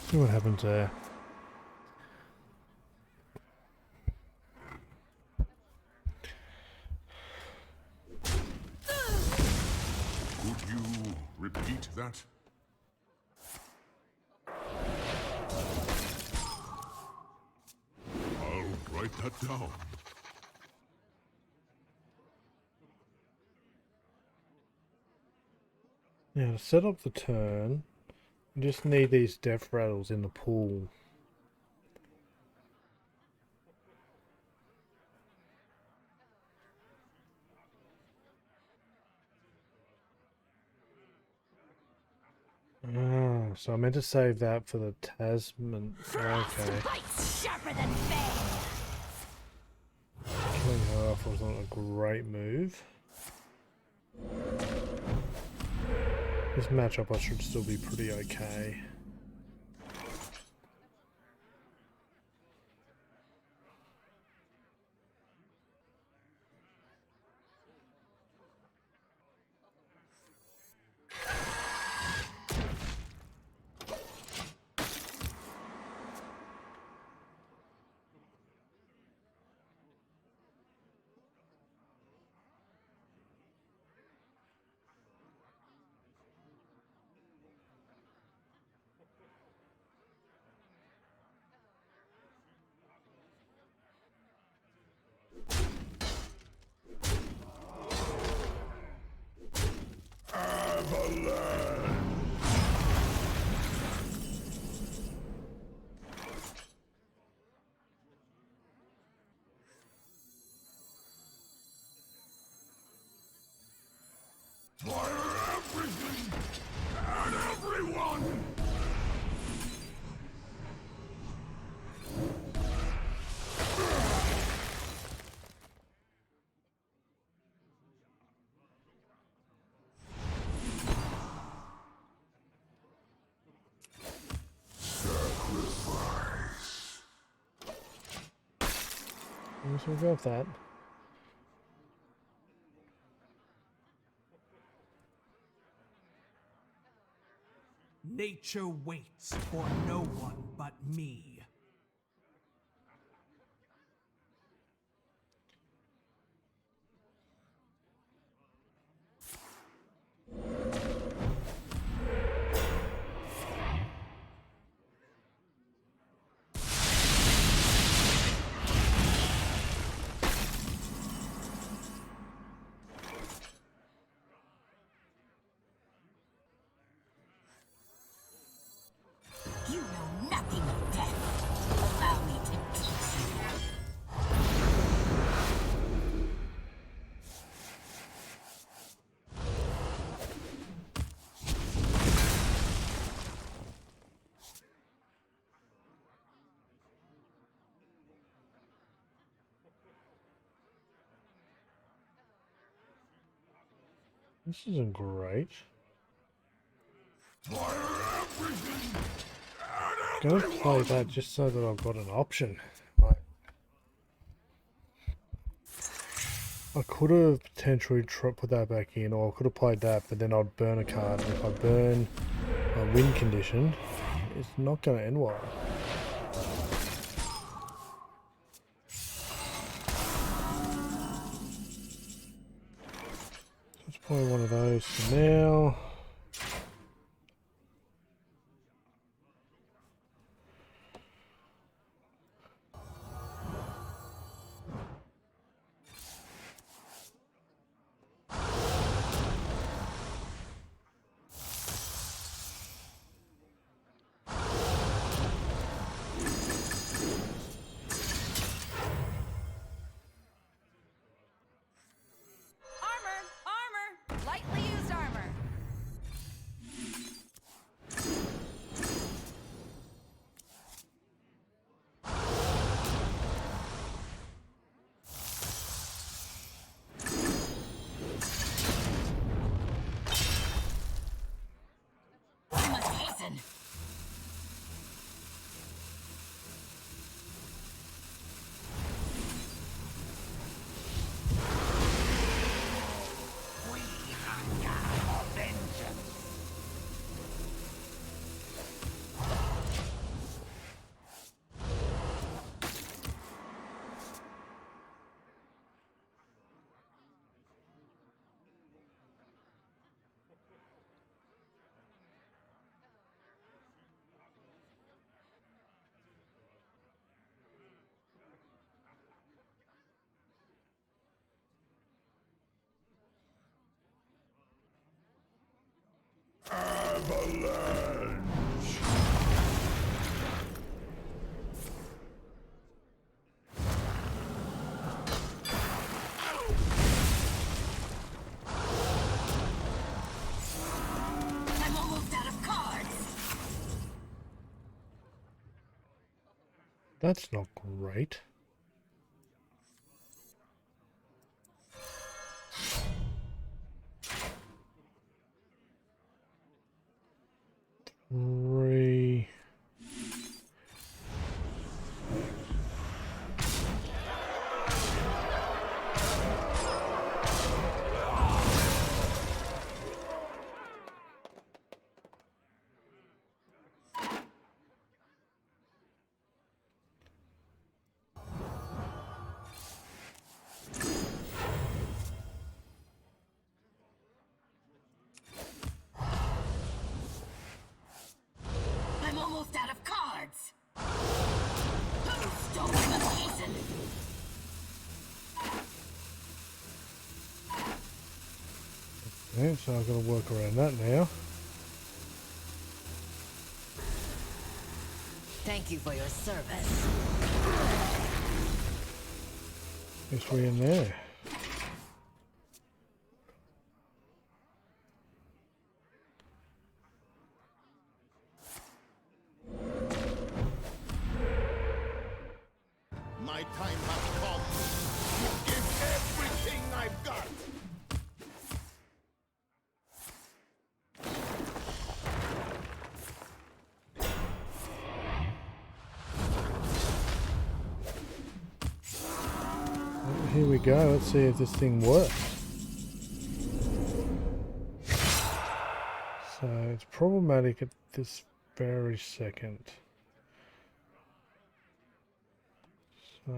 See what happens there. Could you repeat that? I'll write that down. Now to set up the turn, you just need these death rattles in the pool. Oh, so I meant to save that for the Tasman. Okay. Bites sharper than bane. Killing her off was not a great move. This matchup I should still be pretty okay. Fire everything and everyone! So we'll go with that. Nature waits for no one but me. This isn't great. Gonna play that just so that I've got an option. Like, I could have potentially put that back in, or I could have played that, but then I'd burn a card. And if I burn a win condition, it's not going to end well. Let's play one of those for now. Armor! Lightly used armor. I must hasten. Avalanche! I'm almost out of cards. That's not great. Three. I'm almost out of cards. Who stole my hasten? Okay, so I've got to work around that now. Thank you for your service. Guess we're in there. My time has come to give everything I've got. Well, here we go. Let's see if this thing works. So it's problematic at this very second. So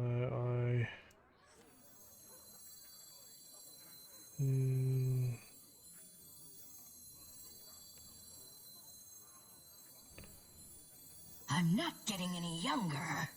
I'm not getting any younger.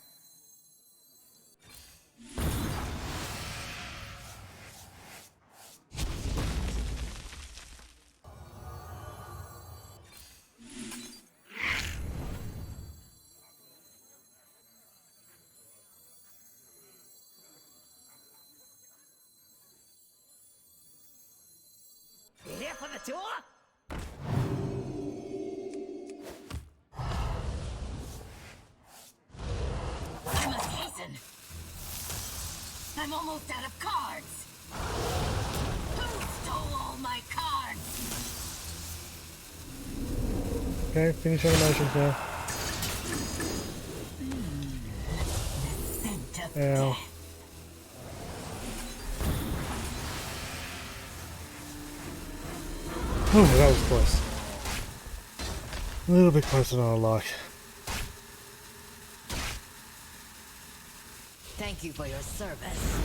You here for the tour? I must hasten. I'm almost out of cards. Who stole all my cards? Okay, finish animations now. Scent of Ow. death. Oh, that was close. A little bit closer than I like. Thank you for your service.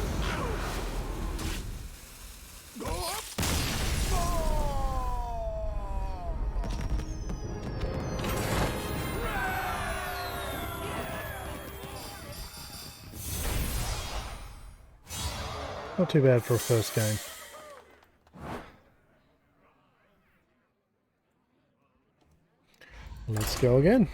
Not too bad for a first game. Let's go again.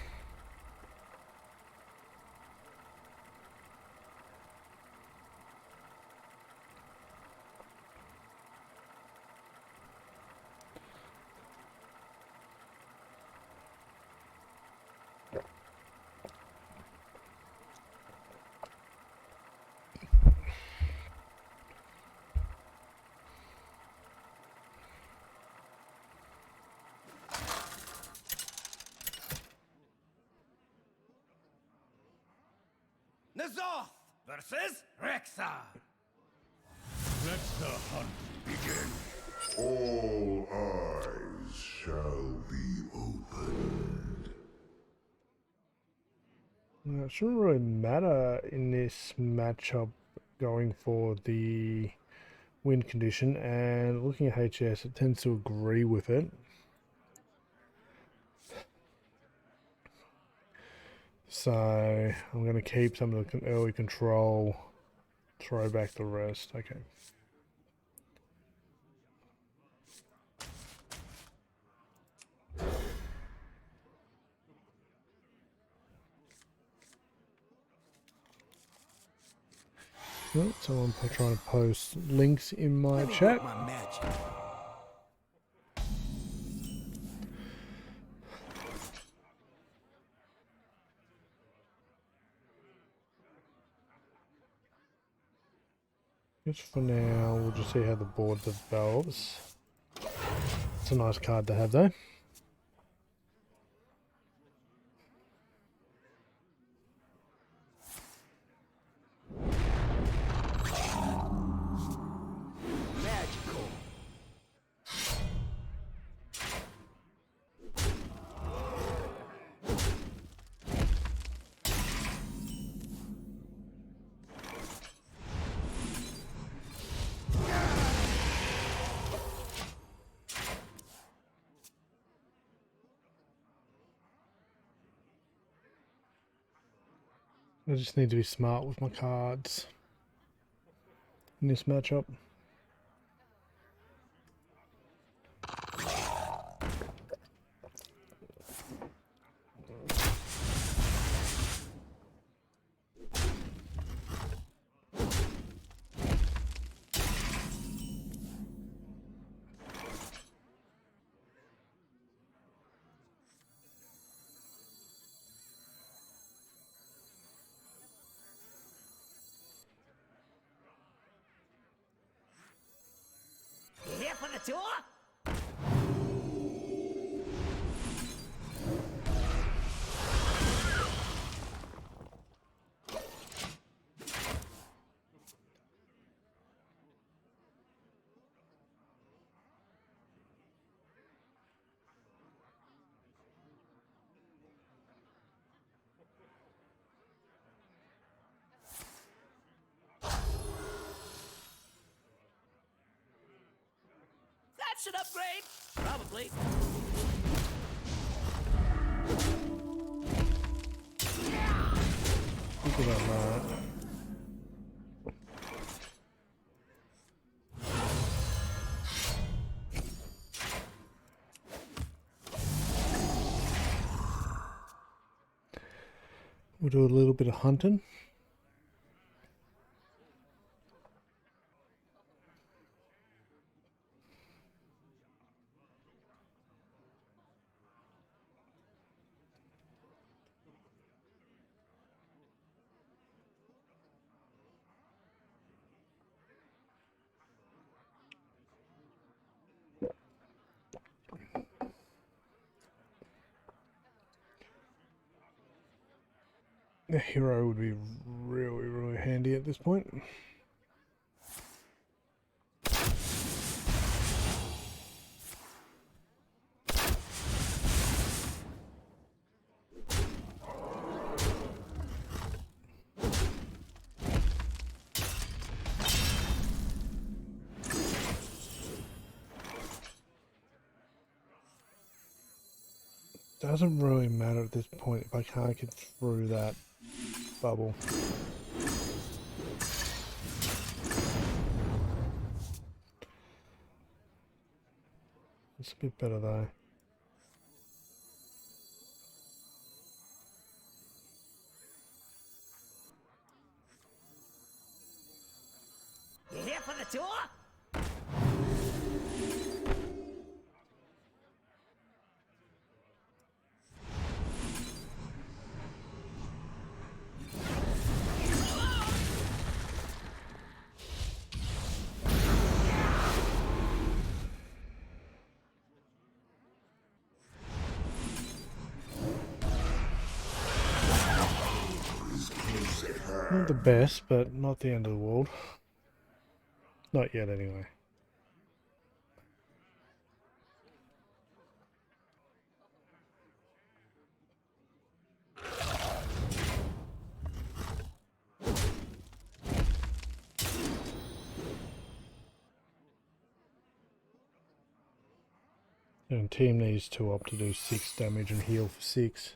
Nazoth versus Rexa. Let the hunt begin. All eyes shall be opened. It shouldn't really matter in this matchup going for the win condition, and looking at HS, it tends to agree with it. So I'm going to keep some of the early control, throw back the rest. Okay. Oh, someone trying to post links in my chat. My magic. Just for now, we'll just see how the board develops. It's a nice card to have though. Magical. I just need to be smart with my cards in this matchup. You here for the tour? That should upgrade. Probably. Think about that. We'll do a little bit of hunting. A hero would be really, really handy at this point. Doesn't really matter at this point if I can't get through that bubble. It's a bit better though. You here for the tour? Not the best, but not the end of the world. Not yet, anyway. And team needs 2 up to do 6 damage and heal for 6.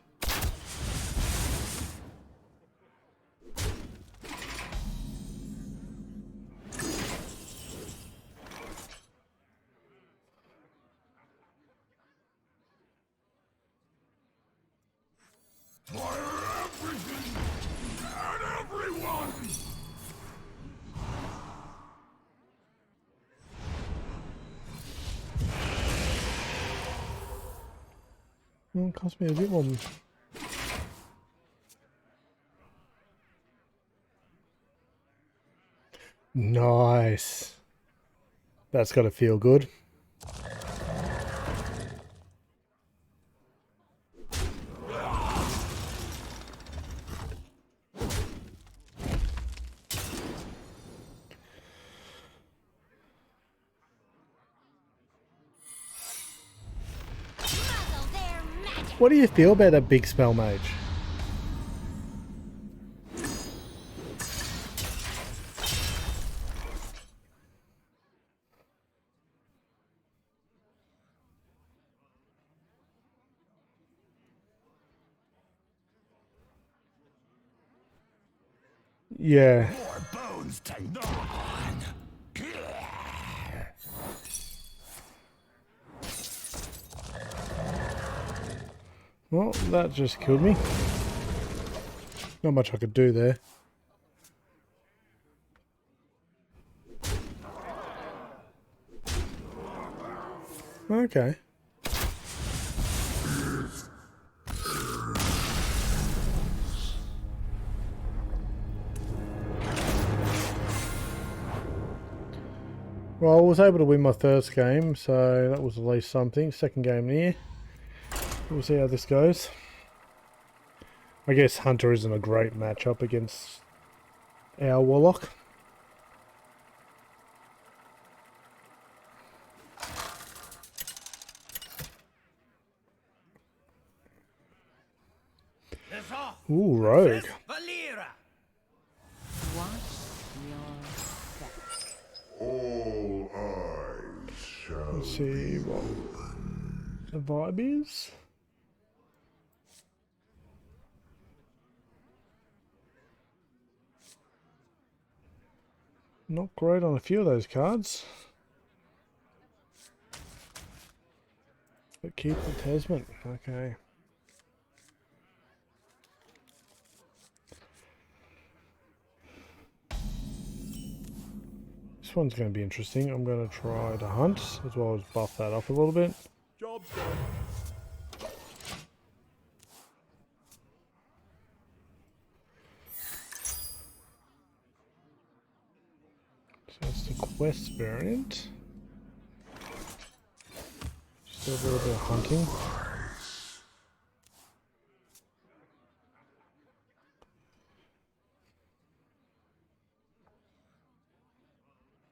Well, it cost me a bit more. Nice. That's got to feel good. What do you feel about that big spell mage? Yeah. More bones to gnaw. Well, that just killed me. Not much I could do there. Okay. Well, I was able to win my first game, so that was at least something. Second game of the year. We'll see how this goes. I guess Hunter isn't a great matchup against our Warlock. Ooh, Rogue. Valera! All eyes shall Let's see what the vibe is. Not great on a few of those cards. But keep the Tasman. Okay. This one's going to be interesting. I'm going to try to hunt as well as buff that up a little bit. Job's done. So that's the quest variant. Just do a little bit of hunting.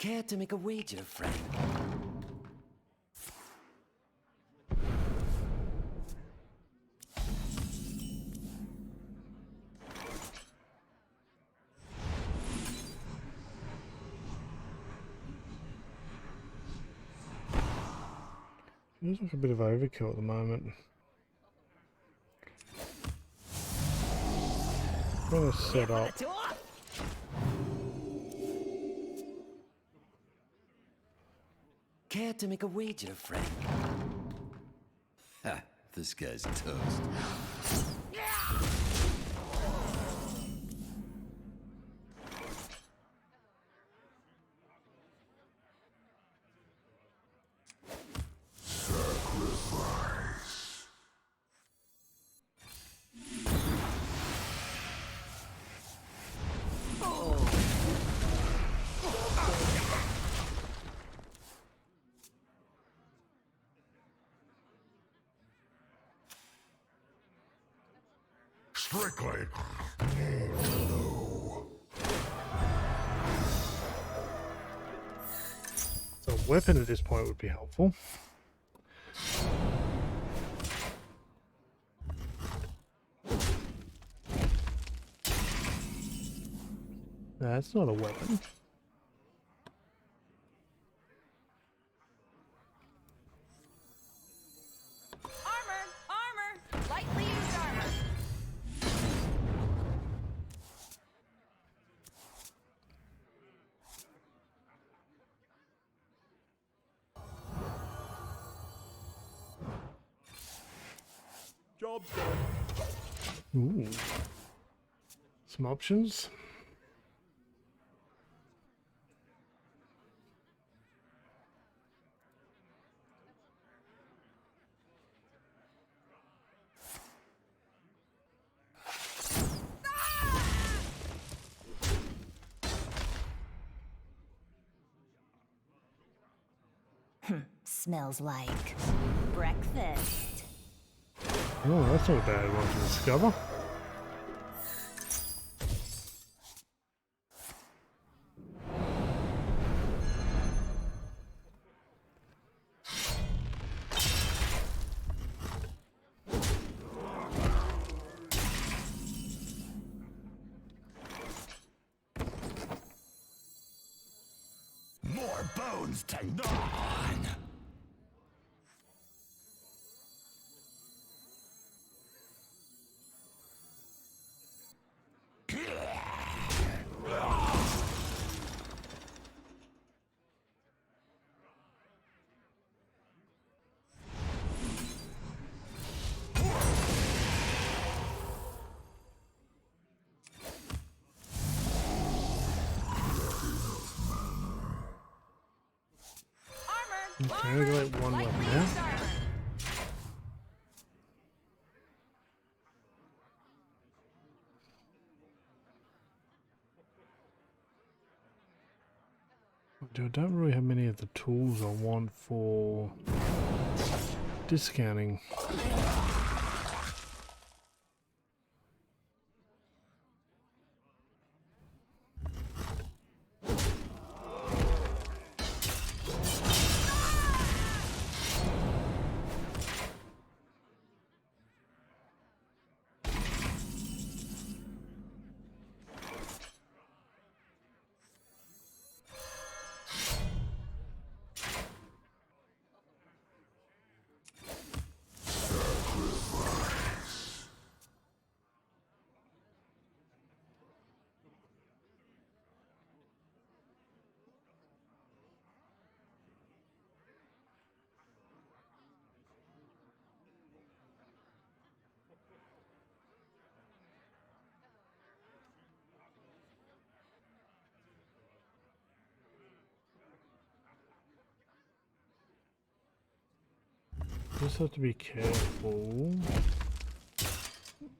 Care to make a wager, Frank? Feels like a bit of overkill at the moment. I'm gonna set up. The tour? Care to make a wager, Frank? Ha! This guy's toast. Strictly. Need to know. So a weapon at this point would be helpful. That's not a weapon. Armor! Lightly used armor! Job's done. Ooh. Some options. Smells like breakfast. Oh, that's not a bad one to discover. More bones to gnaw on. Okay, we got one left now. I don't really have many of the tools I want for discounting. Just have to be careful.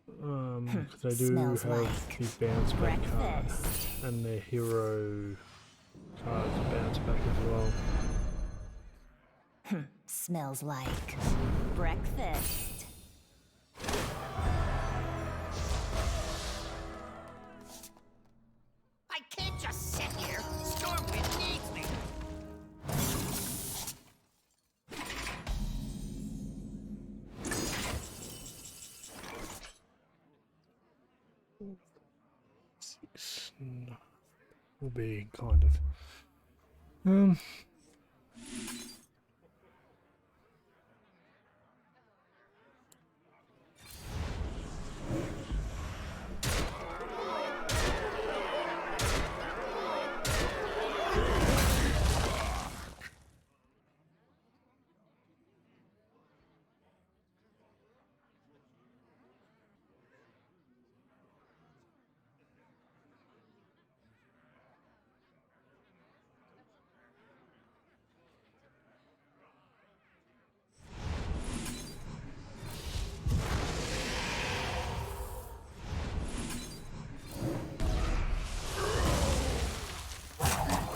Because I do Smells have like the bounce back card breakfast. and the hero cards bounce back as well. Smells like breakfast. I can't just sit here. Stormwind needs me. 6 will be kind of.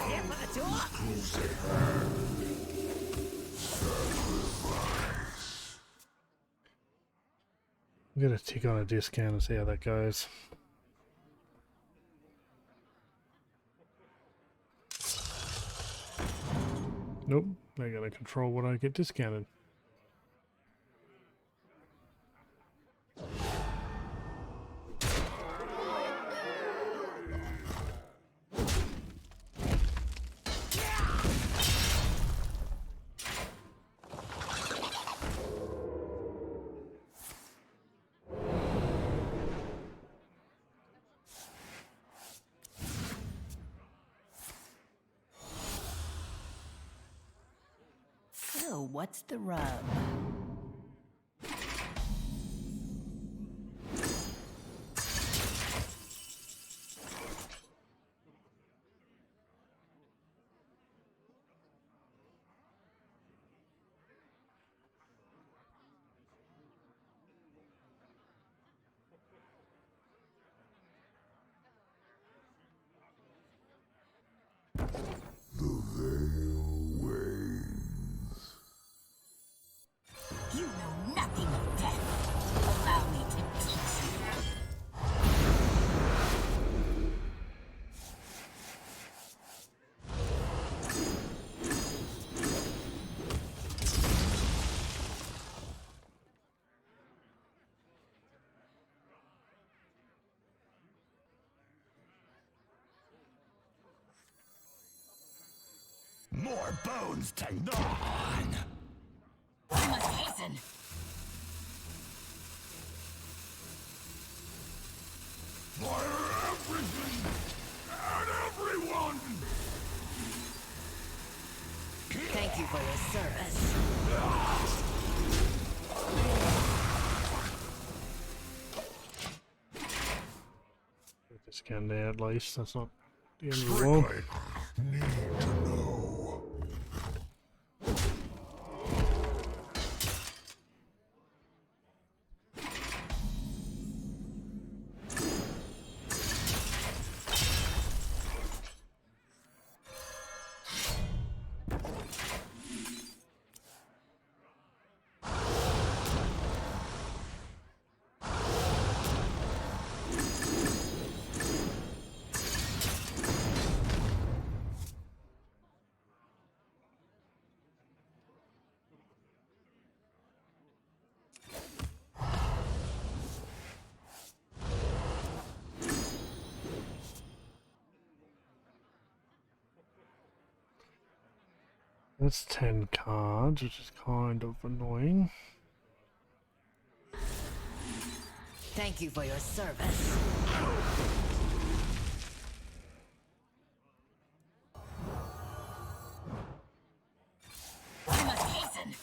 Here for the tour? I'm gonna tick on a discount and see how that goes. Nope, they're gonna control what I get discounted. So, what's the rub? The veil wanes. You know nothing of death. Allow me to teach you. More bones to gnaw on! I must hasten. For everything and everyone! Thank you for your service. Discount there at least. That's not the end of the world. Need to know. That's 10 cards, which is kind of annoying. Thank you for your service. I must hasten.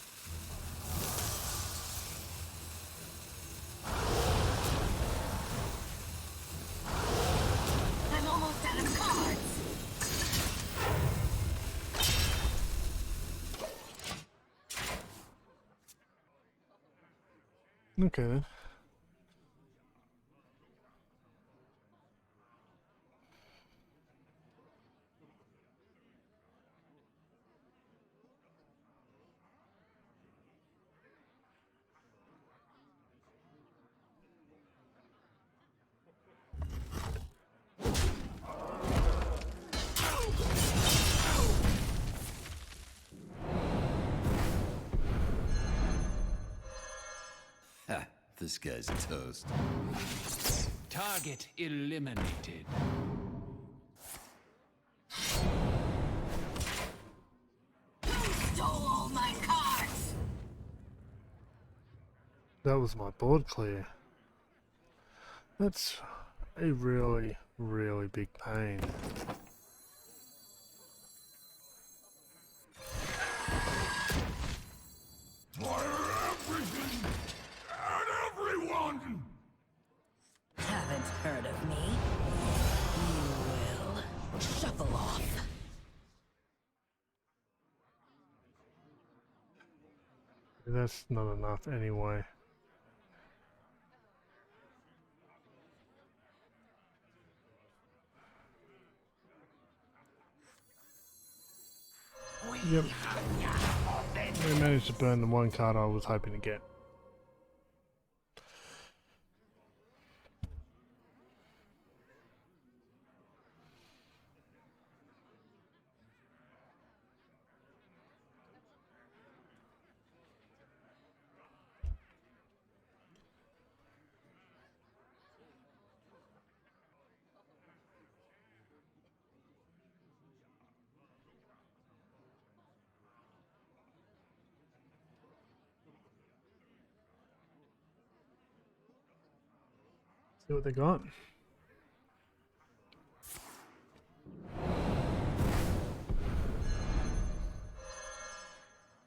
I'm almost out of cards. Okay then. Ha, this guy's toast. Target eliminated. Stole all my cards! That was my board clear. That's a really, really big pain. Fire everything and everyone! Haven't heard of me? You will. Shuffle off. That's not enough anyway. Yep. We managed to burn the one card I was hoping to get. See what they got.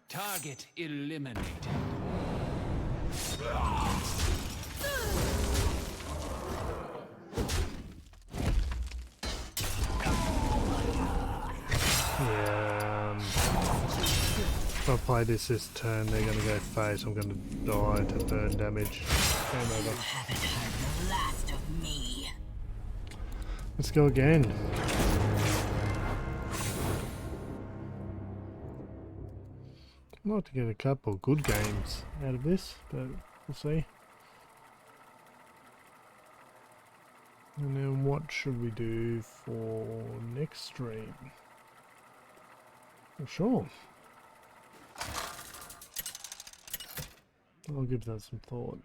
Target eliminated. Yeah, if I play this turn, they're gonna go face. I'm gonna die to burn damage. Game over. Haven't heard the last of me. Let's go again. I'd like to get a couple good games out of this, but we'll see. And then what should we do for next stream? Not sure. I'll give that some thought.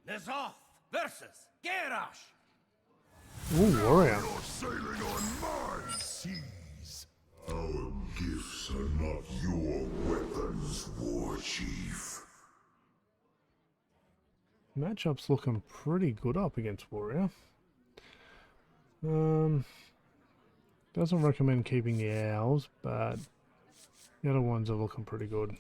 Lezoth versus Garrosh. Ooh, warrior. You're sailing on my seas. Our gifts are not your weapons, War Chief. Matchup's looking pretty good up against warrior. Doesn't recommend keeping the owls, but the other ones are looking pretty good.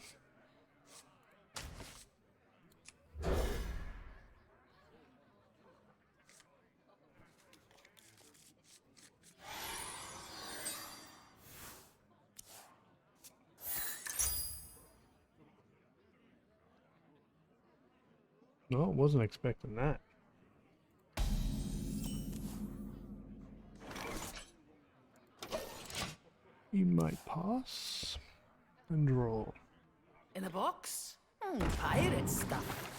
No, wasn't expecting that. You might pass and draw. In a box? Pirate stuff.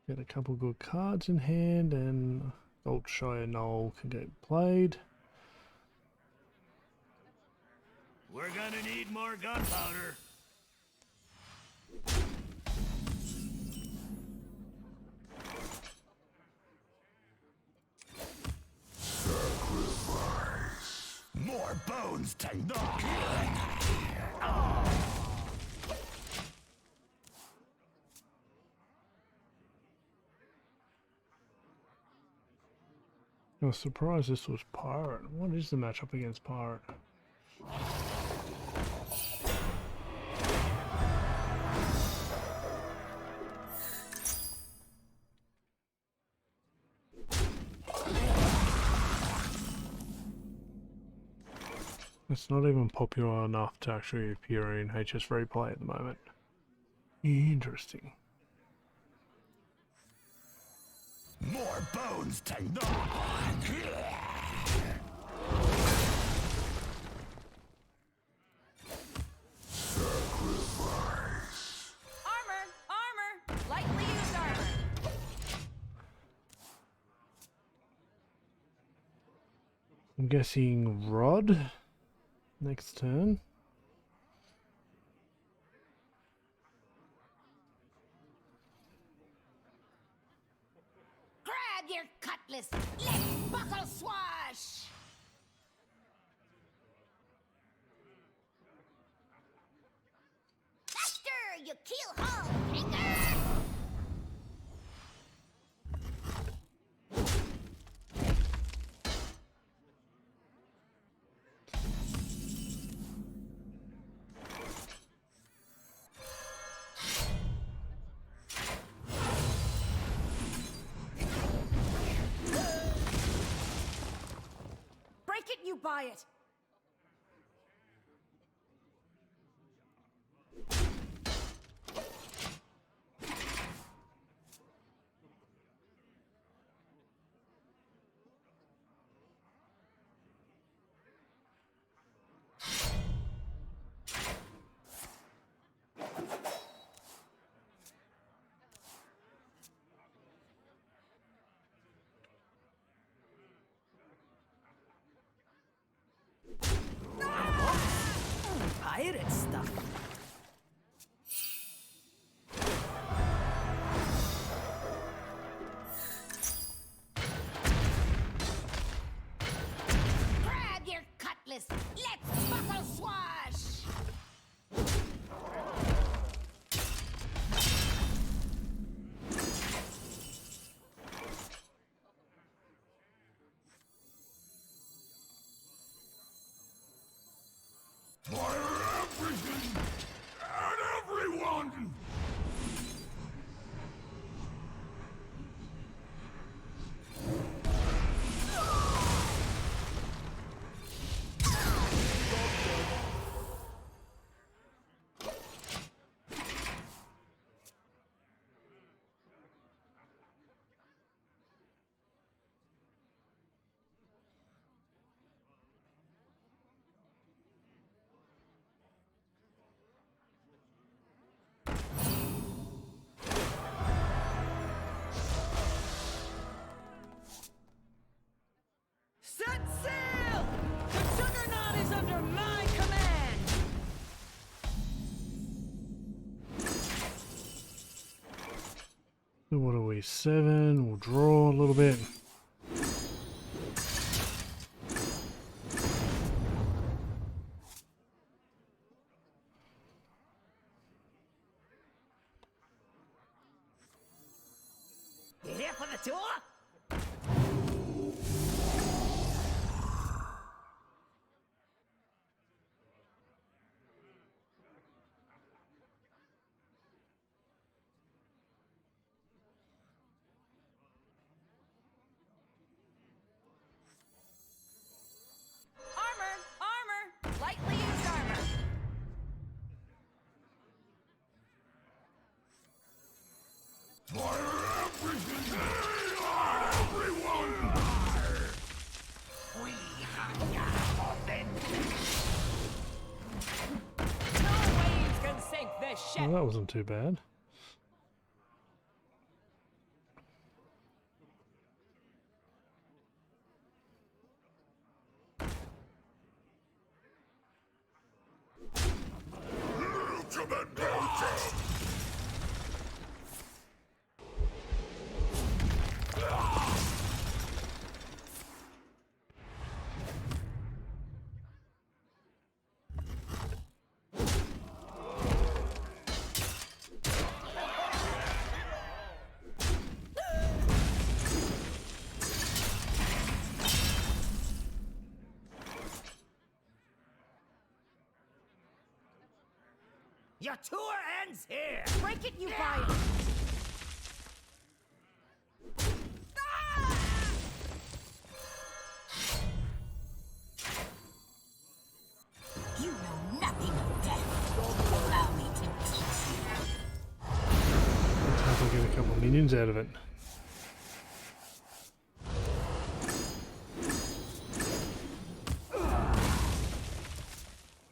Get a couple good cards in hand, and Goldshire Knoll can get played. We're gonna need more gunpowder. Sacrifice. More bones to knock. I was surprised this was Pirate. What is the matchup against Pirate? It's not even popular enough to actually appear in HS Replay at the moment. Interesting. More bones to knock. Sacrifice. Armor! Lightly used armor! I'm guessing Rod next turn. Grab your cutlass. Let's buckle swash. Faster, you keelhaul hanger. Break it, you buy it. Pirate stuff. Grab your cutlass. Let's buckle swash. Fire everything and everyone! Set sail! The Juggernaut is under my command! So what are we? 7. We'll draw a little bit. You here for the tour? Armor! Armor! Lightly used armor! Fire everything and everyone! We hunger for vengeance. No waves can sink this ship! Well, that wasn't too bad. Ultimate Belter! Your tour ends here. Break it, you buy it! You know nothing of death. Allow me to teach you. Let's hope I get a couple of minions out of it.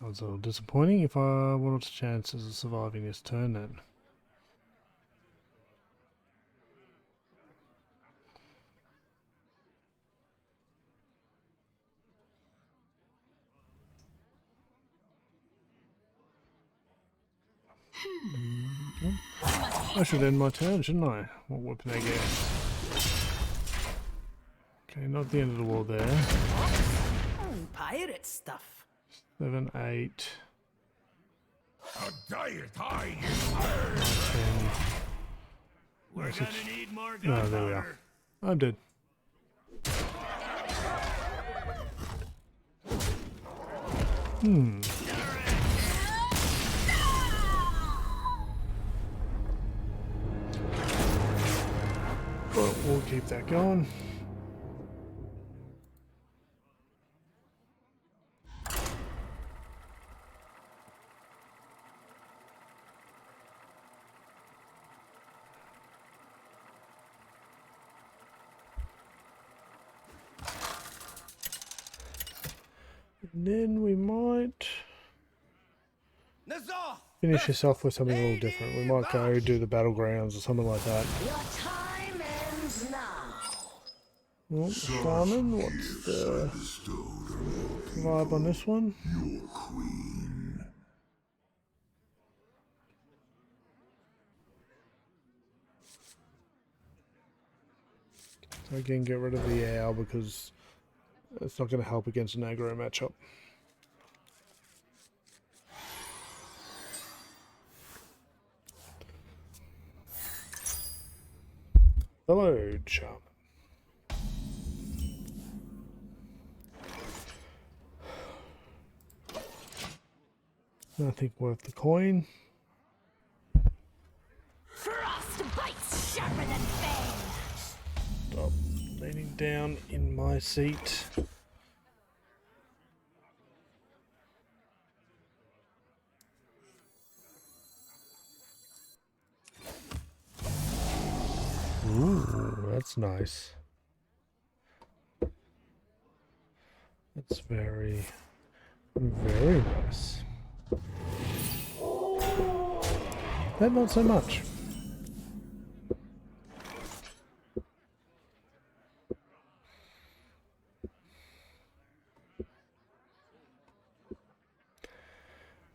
That was a little disappointing. If I wanted chances of surviving this turn then. I should end my turn, shouldn't I? What weapon I get? Okay, not the end of the world there. Pirate stuff. 7, 8, A diet I 10. We're gonna need more No, there we are. I'm dead. Well, we'll keep that going. And then we might finish this off with something a little different. We might go do the battlegrounds or something like that. Your time ends now. Well, Starman, what's the vibe on this one? your queen. So again, get rid of the owl because it's not going to help against an aggro matchup. Hello, Charm. Nothing worth the coin. Frost bites sharper than bane. Stop leaning down in my seat. Ooh, that's nice. That's very, very nice. That not so much.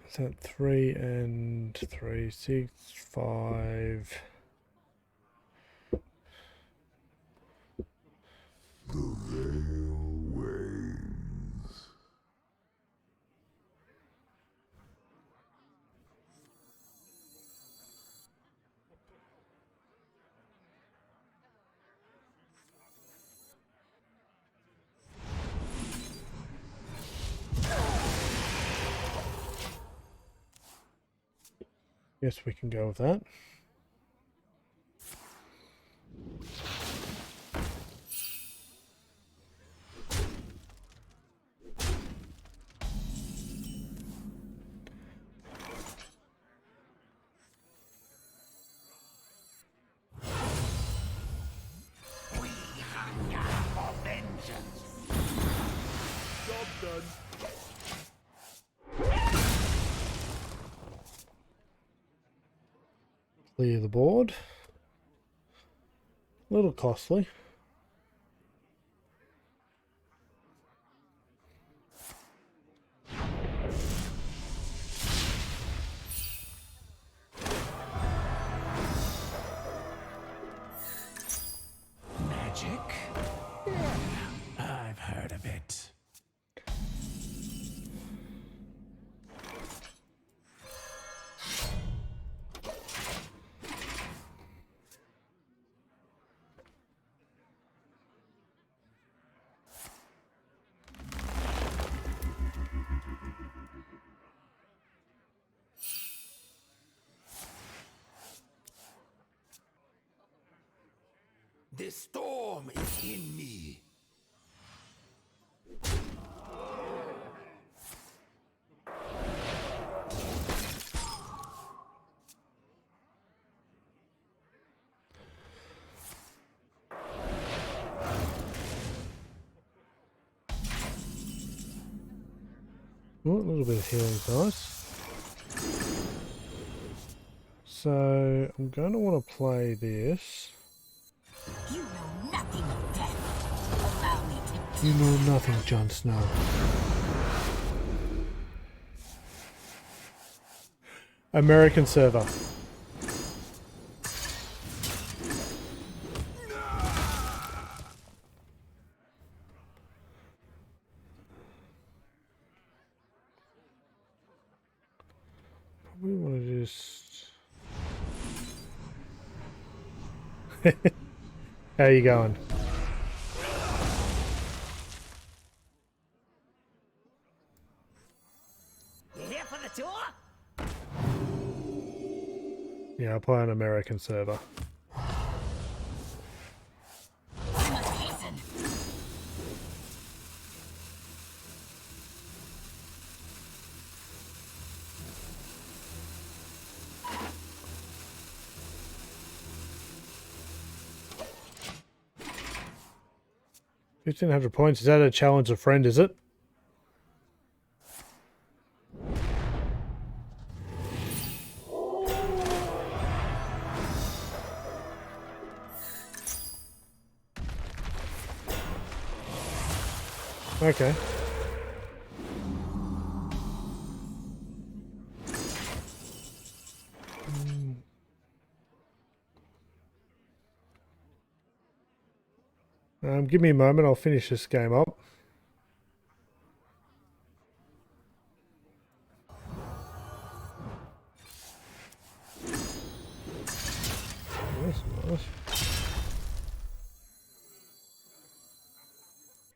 Is that 3 and 3, 6, 5. The veil wanes. Yes, we can go with that. Job done. Clear the board. A little costly. Magic? Yeah, I've heard of it. The storm is in me. Oh, a little bit of healing's nice. So I'm going to want to play this. You know nothing of death. Allow me to. You know nothing, Jon Snow. American server. Probably want to just... How you going? You here for the tour? Yeah, I play on American server. I must hasten. £1,500 Is that a challenge a friend, is it? Okay. Give me a moment, I'll finish this game up. That's nice.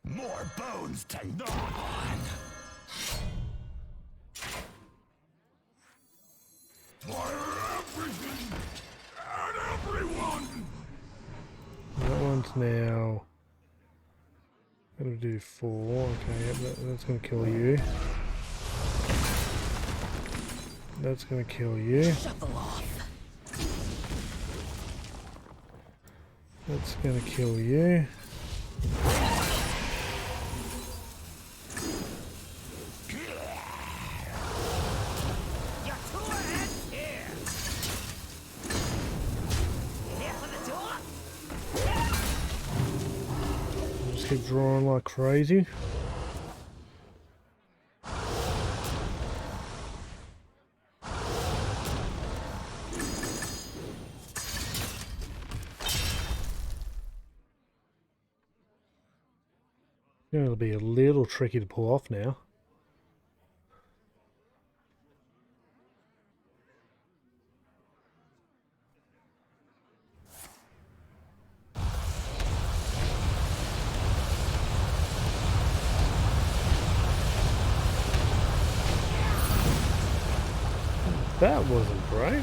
More bones to gnaw on. For everything and everyone. That one's now... Gonna do 4. Okay, yep, that's gonna kill you. That's gonna kill you. Shuffle off. That's gonna kill you. Your tour ends here. You here for the tour? Just keep drawing like crazy. It'll be a little tricky to pull off now. That wasn't great.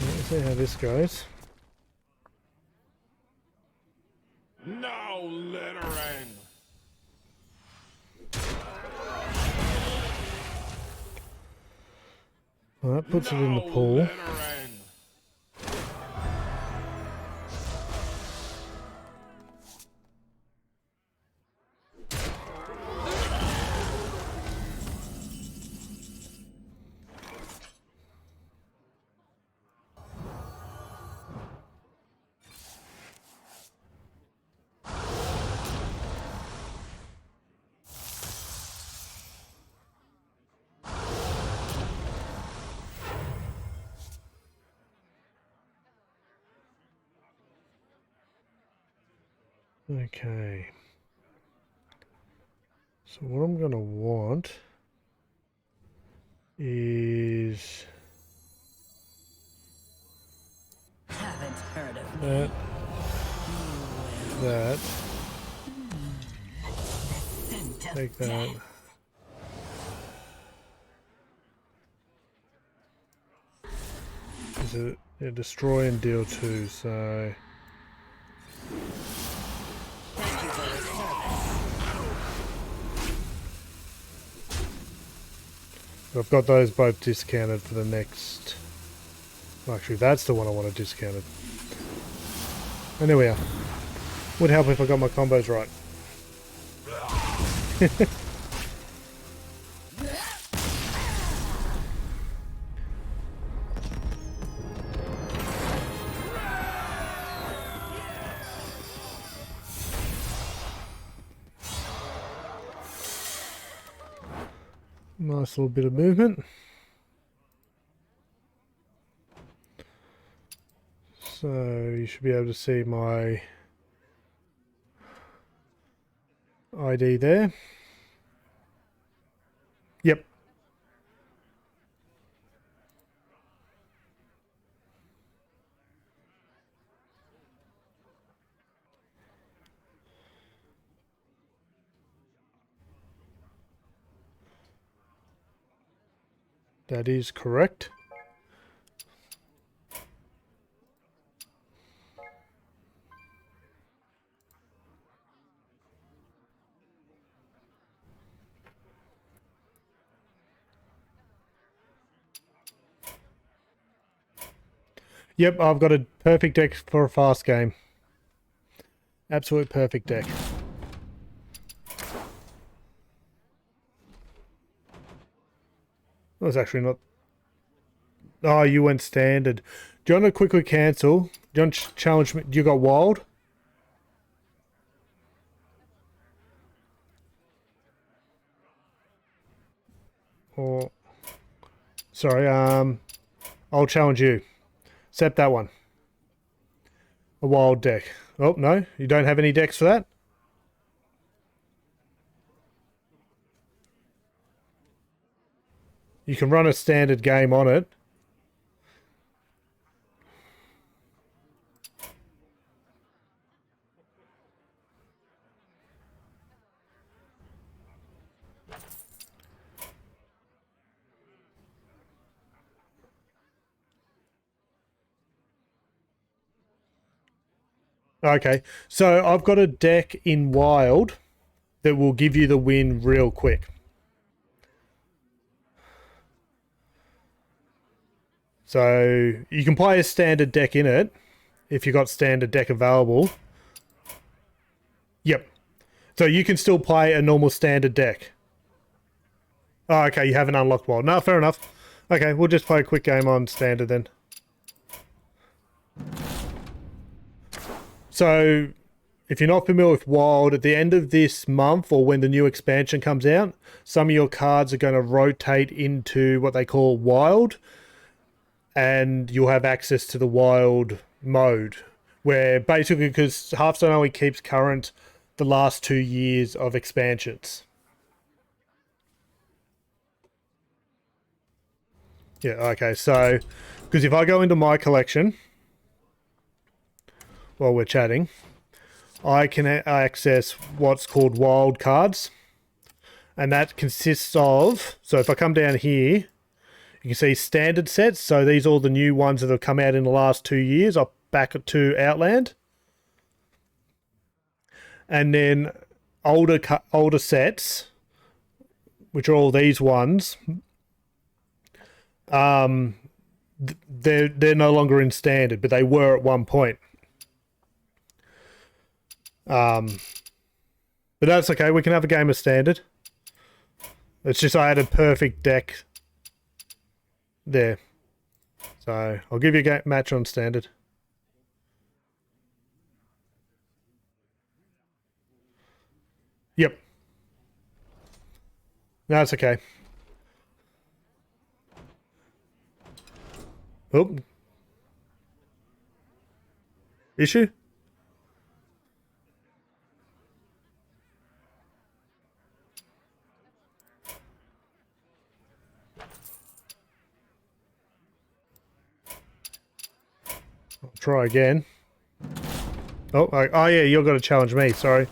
Let's see how this goes. Now let her end. Well, that puts it in the Now pool. let her end. Okay. So what I'm gonna want is Haven't heard of that, that, Scent of take that. death. Is it destroy and deal 2, so Thank you for your service. I've got those both discounted for the next... Actually, that's the one I want to discount it. And there we are. Would help if I got my combos right. Nice little bit of movement. So you should be able to see my ID there. Yep. That is correct. Yep, I've got a perfect deck for a fast game. Absolute perfect deck. That was actually not... Oh, you went standard. Do you want to quickly cancel? Do you want to challenge me? You got wild? Or... Sorry, I'll challenge you. Except that one. A wild deck. Oh, no? You don't have any decks for that? You can run a standard game on it. Okay, so I've got a deck in Wild that will give you the win real quick. So you can play a standard deck in it if you've got standard deck available. Yep. So you can still play a normal standard deck. Oh, okay, you haven't unlocked Wild. No, fair enough. Okay, we'll just play a quick game on standard then. So, if you're not familiar with Wild, at the end of this month or when the new expansion comes out, some of your cards are going to rotate into what they call Wild, and you'll have access to the Wild mode, where basically, because Hearthstone only keeps current the last 2 years of expansions. Yeah, okay, so, because if I go into my collection while we're chatting, I can access what's called wild cards, and that consists of, so if I come down here, you can see standard sets, so these are all the new ones that have come out in the last 2 years, up back to Outland, and then older sets, which are all these ones, they're no longer in standard, but they were at one point. But that's okay. We can have a game of standard. It's just I had a perfect deck there. So I'll give you a match on standard. Yep. No, it's okay. Oh. Issue? Try again. Oh, oh yeah, you're going to challenge me. Sorry.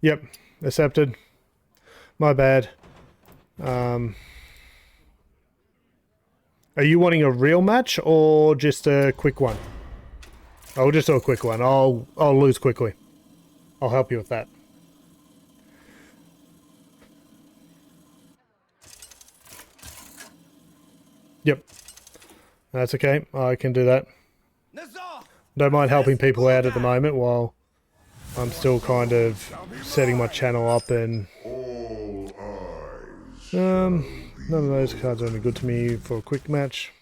Yep, accepted. My bad. Are you wanting a real match or just a quick one? Oh, just a quick one. I'll lose quickly. I'll help you with that. Yep. That's okay. I can do that. Nazar! Don't mind helping people out at the moment while I'm still kind of setting my channel up and... All eyes. none of those cards are only good to me for a quick match.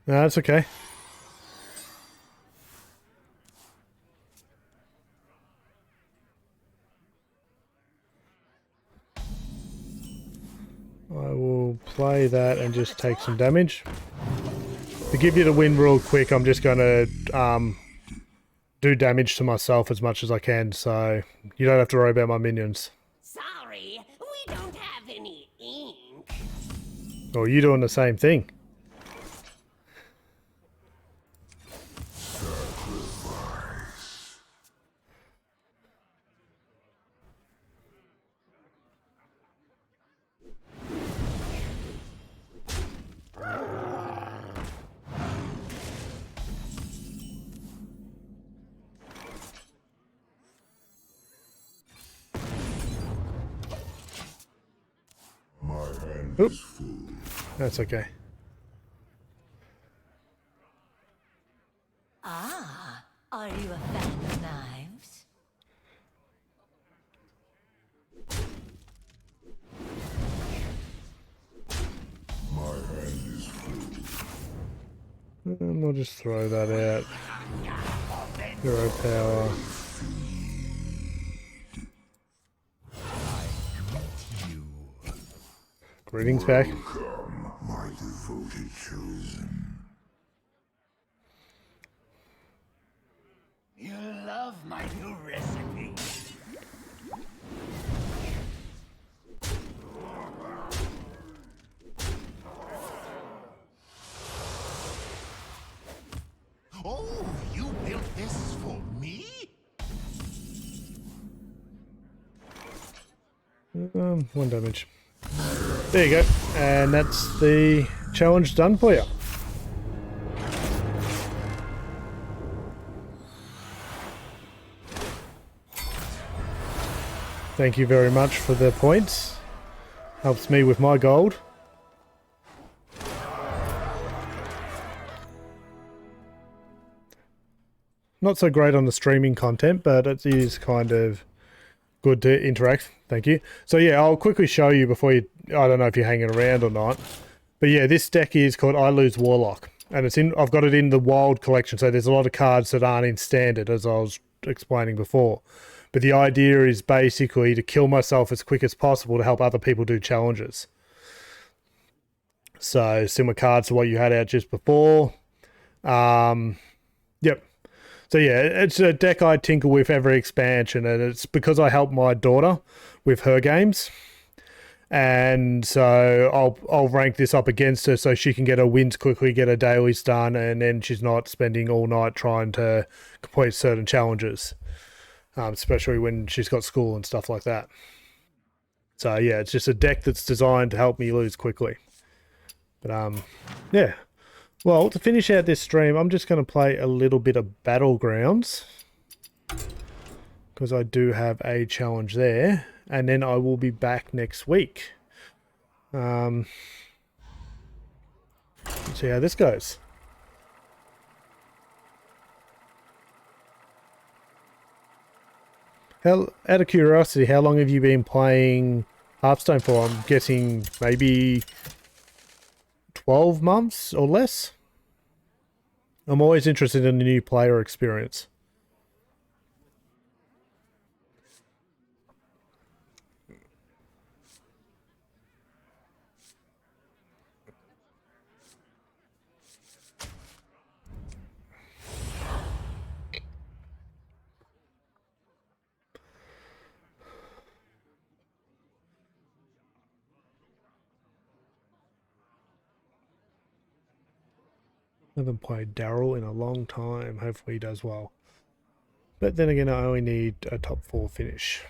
No, that's okay. I will play that and just take some damage. To give you the win real quick, I'm just going to do damage to myself as much as I can, so you don't have to worry about my minions. Sorry, we don't have any ink. Or you doing the same thing. My hand Oop. is full. That's okay. Ah, are you a fan of knives? My hand is full. And we'll just throw that out. Hero power. Greetings back. Come, my devoted chosen. You love my new recipe. Oh, you built this for me? One damage. There you go. And that's the challenge done for you. Thank you very much for the points. Helps me with my gold. Not so great on the streaming content, but it is kind of good to interact. Thank you. So yeah, I'll quickly show you before you... I don't know if you're hanging around or not. But yeah, this deck is called I Lose Warlock. And it's in. I've got it in the Wild collection, so there's a lot of cards that aren't in Standard, as I was explaining before. But the idea is basically to kill myself as quick as possible to help other people do challenges. So similar cards to what you had out just before. Yep. So yeah, it's a deck I tinker with every expansion, and it's because I help my daughter with her games. And so I'll rank this up against her so she can get her wins quickly, get her dailies done, and then she's not spending all night trying to complete certain challenges. Especially when she's got school and stuff like that. So yeah, it's just a deck that's designed to help me lose quickly. But yeah. Well, to finish out this stream, I'm just going to play a little bit of Battlegrounds. Because I do have a challenge there. And then I will be back next week. Let's see how this goes. Out of curiosity, how long have you been playing Hearthstone for? I'm guessing maybe 12 months or less. I'm always interested in the new player experience. Haven't played Daryl in a long time. Hopefully he does well. But then again, I only need a top 4 finish.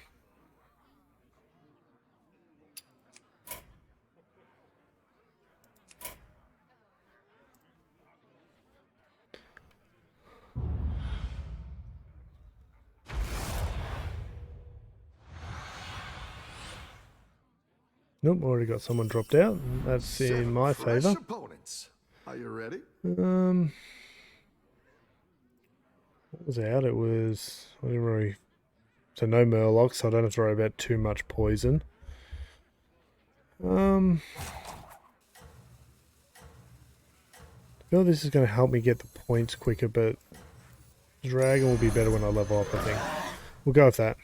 Nope, already got someone dropped out. That's in my Fresh favour. opponents. Are you ready? What was out? It was... I didn't really... So no Murlocs, so I don't have to worry about too much poison. I feel this is going to help me get the points quicker, but Dragon will be better when I level up, I think. We'll go with that.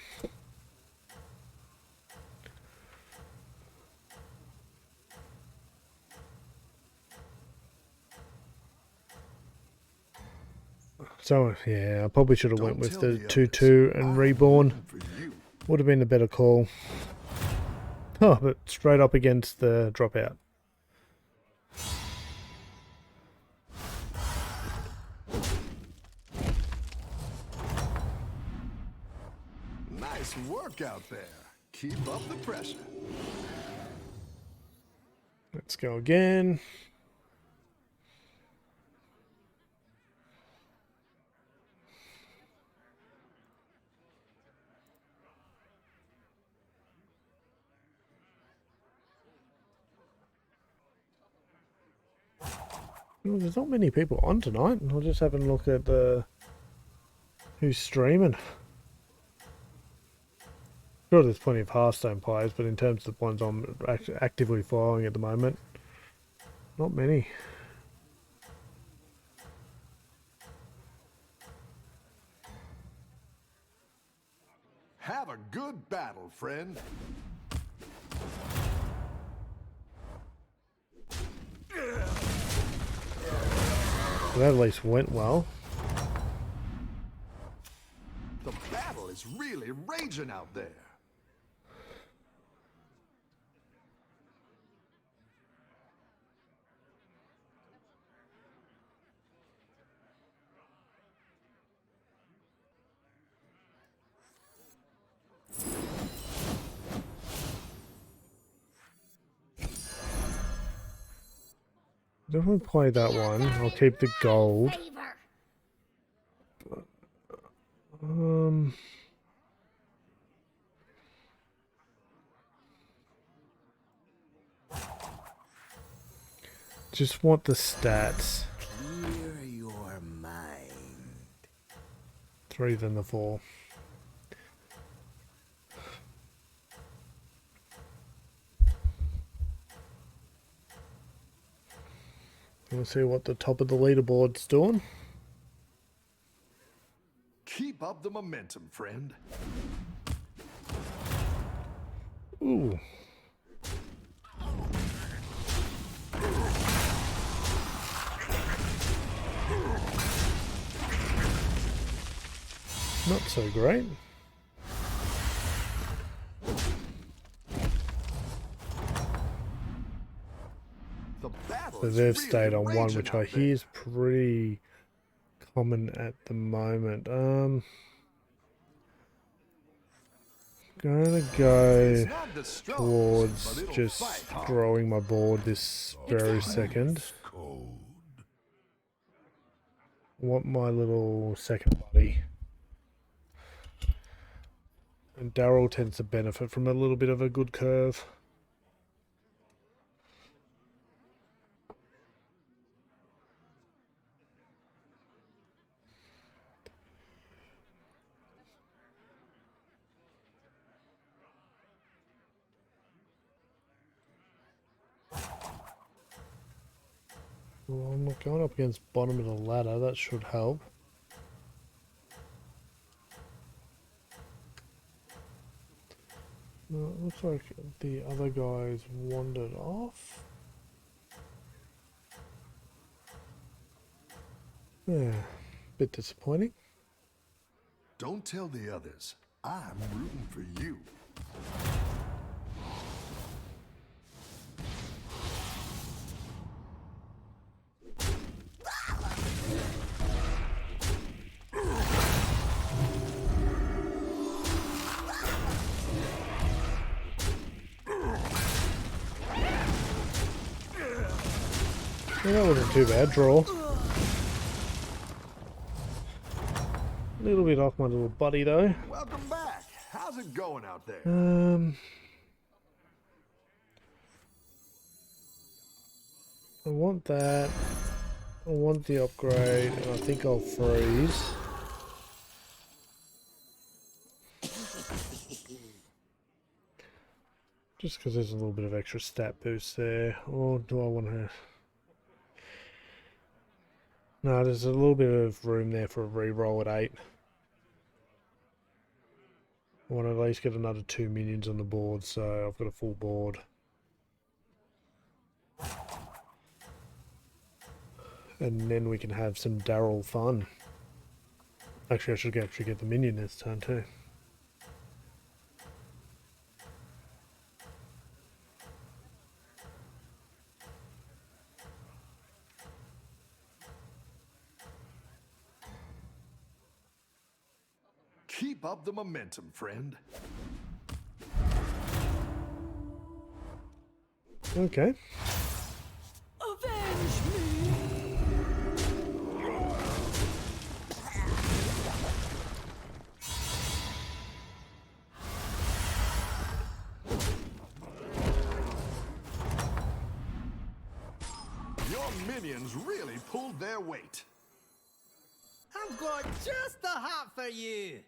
So, yeah, I probably should have went with the 2-2 and Reborn. Would have been a better call. Oh, but straight up against the dropout. Nice work out there. Keep up the pressure. Let's go again. Well, there's not many people on tonight. I'll just have a look at who's streaming. Sure, there's plenty of Hearthstone players, but in terms of the ones I'm actively following at the moment, not many. Have a good battle, friend. So that at least went well. The battle is really raging out there. Definitely play that one. I'll keep the gold. Just want the stats. Clear your mind. 3 than the 4. We'll see what the top of the leaderboard's doing. Keep up the momentum, friend. Ooh. Not so great. So they've stayed on 1, which I hear is pretty common at the moment. Gonna go towards just growing my board this very second. Want my little second buddy. And Daryl tends to benefit from a little bit of a good curve. Well, I'm not going up against bottom of the ladder, that should help. No, it looks like the other guys wandered off. Yeah, bit disappointing. Don't tell the others. I'm rooting for you. Yeah, that wasn't too bad. Draw. A little bit off my little buddy though. Welcome back. How's it going out there? I want that. I want the upgrade, and I think I'll freeze. Just because there's a little bit of extra stat boost there. Or do I want to... No, there's a little bit of room there for a reroll at 8. I want to at least get another 2 minions on the board, so I've got a full board. And then we can have some Daryl fun. Actually, I should actually get the minion this turn too. Keep up the momentum, friend. Okay. Avenge me! Your minions really pulled their weight. I've got just the hat for you.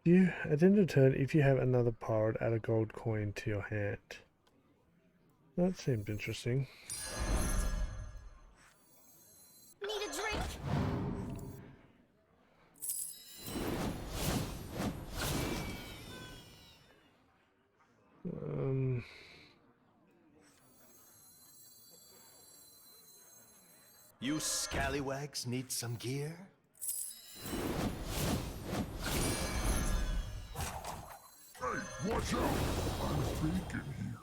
You, at the end of the turn, if you have another pirate, add a gold coin to your hand. That seemed interesting. Need a drink? You scallywags need some gear? Hey, watch out! I'm thinking here.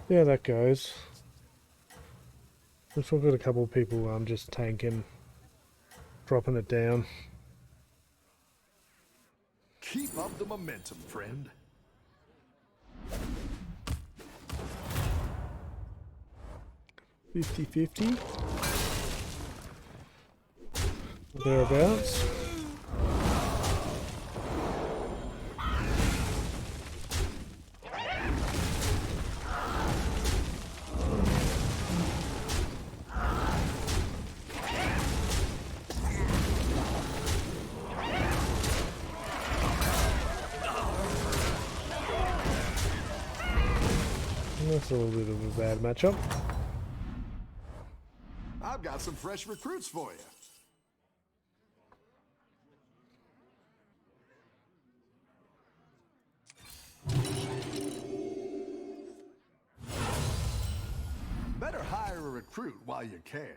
Yeah, that goes. Looks like I've got a couple of people just tanking, dropping it down. Keep up the momentum, friend. $50-50. Thereabouts. That's a little bit of a bad matchup. I've got some fresh recruits for you. Better hire a recruit while you can.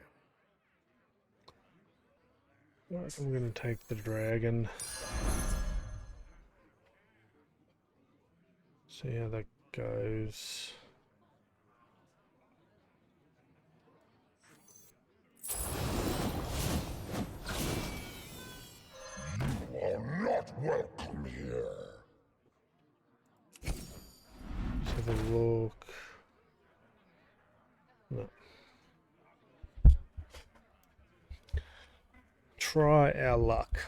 Right, I'm going to take the dragon. See how that goes. You are not welcome here. Let's have a look. No. Try our luck.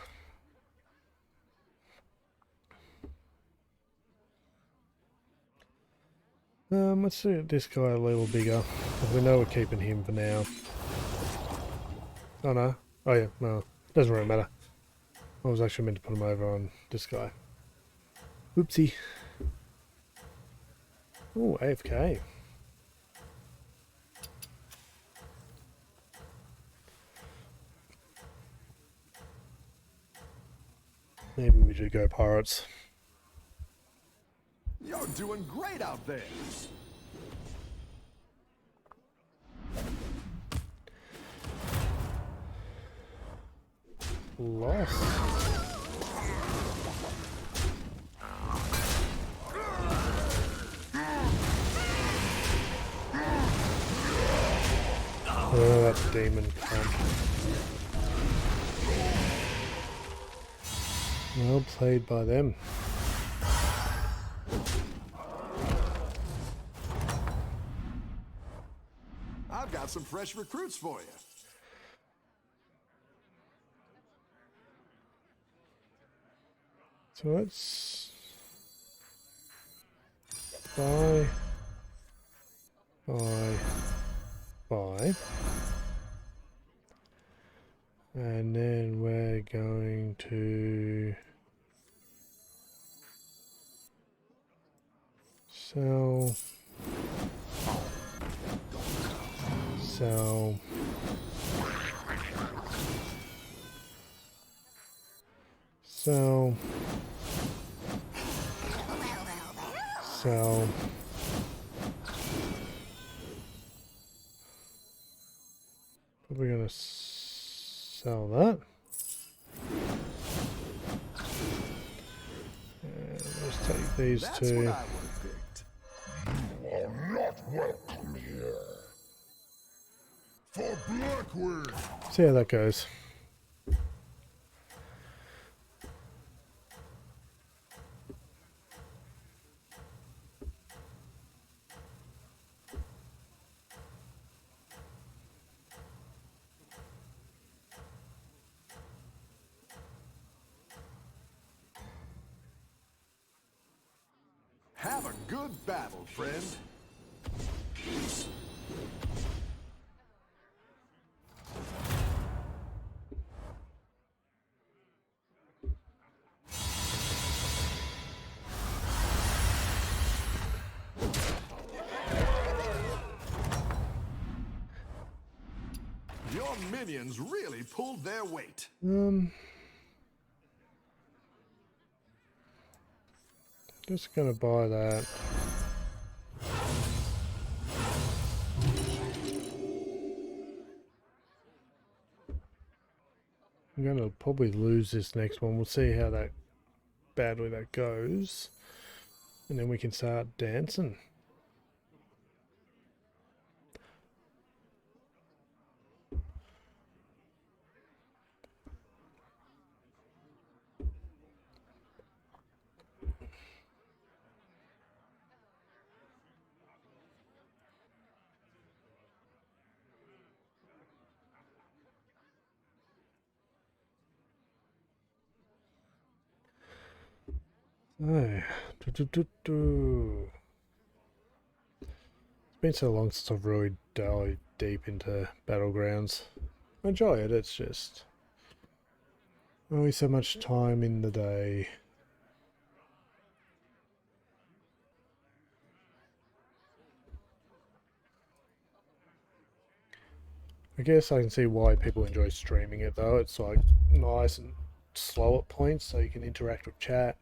Let's see this guy a little bigger. We know we're keeping him for now. Oh no. Oh yeah, no. Doesn't really matter. I was actually meant to put him over on this guy. Oopsie. Oh, AFK. Maybe we should go pirates. You're doing great out there. Lost. Oh, that demon cunt. Well played by them. I've got some fresh recruits for you. So let's buy. And then we're going to sell. Sell. Sell. Sell. Probably gonna sell that. And let's take these That's two. what I would have picked. You are not welcome here. For Blackwood! See how that goes. Have a good battle, friend. Your minions really pulled their weight. Just gonna buy that. I'm gonna probably lose this next one. We'll see how that badly that goes, and then we can start dancing. Oh, it's been so long since I've really dived deep into Battlegrounds. I enjoy it, it's just only so much time in the day. I guess I can see why people enjoy streaming it though. It's like nice and slow at points so you can interact with chat.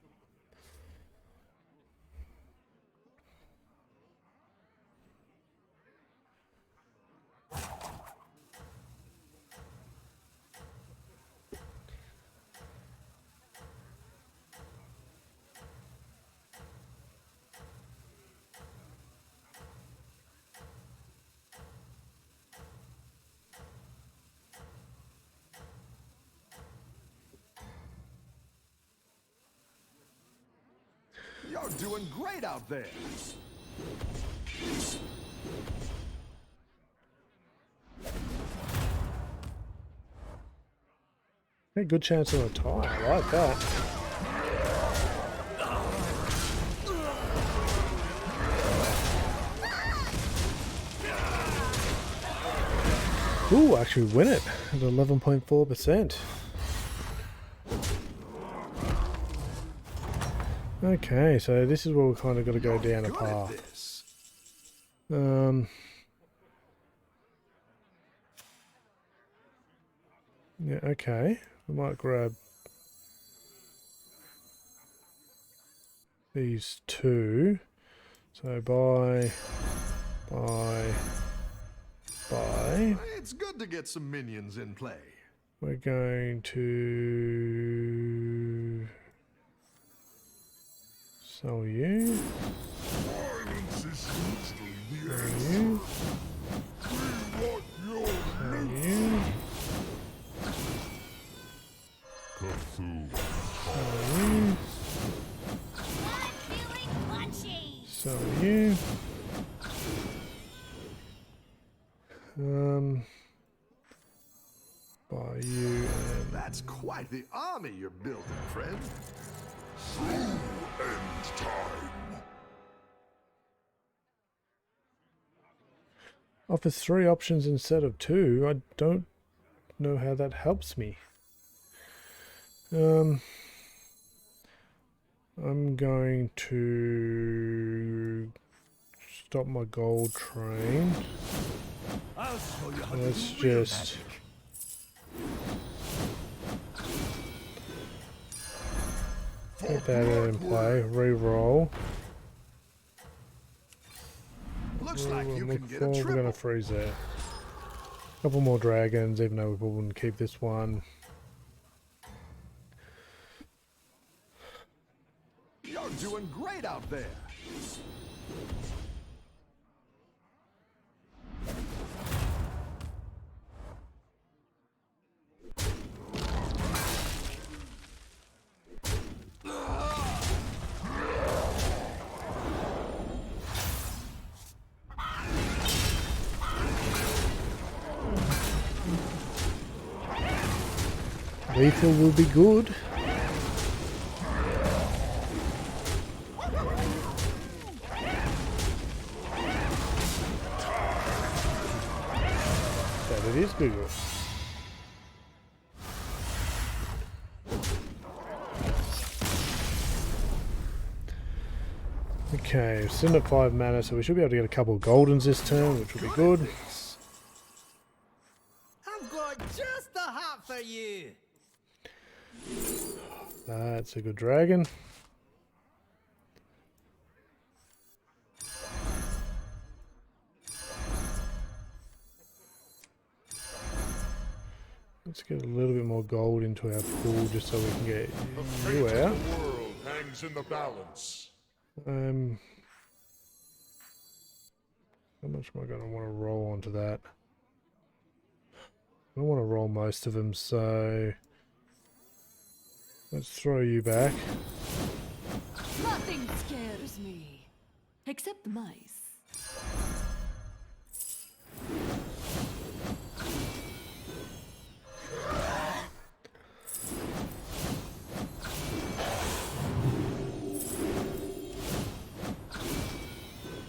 You're doing great out there. Hey, good chance on a tie. I like that. Ooh, actually win it at 11.4%. Okay, so this is where we're kind of got to go down a Good at path. this. Yeah, okay. I might grab these two. So buy. It's good to get some minions in play. We're going to sell you. Violence is usually the Sell answer. you. We want your Buy you and That's quite the army you're building, friend. True end time. offers 3 options instead of 2. I don't know how that helps me. I'm going to stop my gold train. I'll show you how Let's to do real just magic. put that in play. Re-roll. Looks like you Look can get for, a we're triple. gonna freeze there. Couple more dragons, even though we wouldn't keep this one. You're doing great out there. Lethal will be good. That it is Google. Okay, send at 5 mana, so we should be able to get a couple of goldens this turn, which will be good. I've got just the hat for you. That's a good dragon. Let's get a little bit more gold into our pool just so we can get The you fate of out. the world hangs in the balance. How much am I going to want to roll onto that? I don't want to roll most of them, so let's throw you back. Nothing scares me. Except the mice.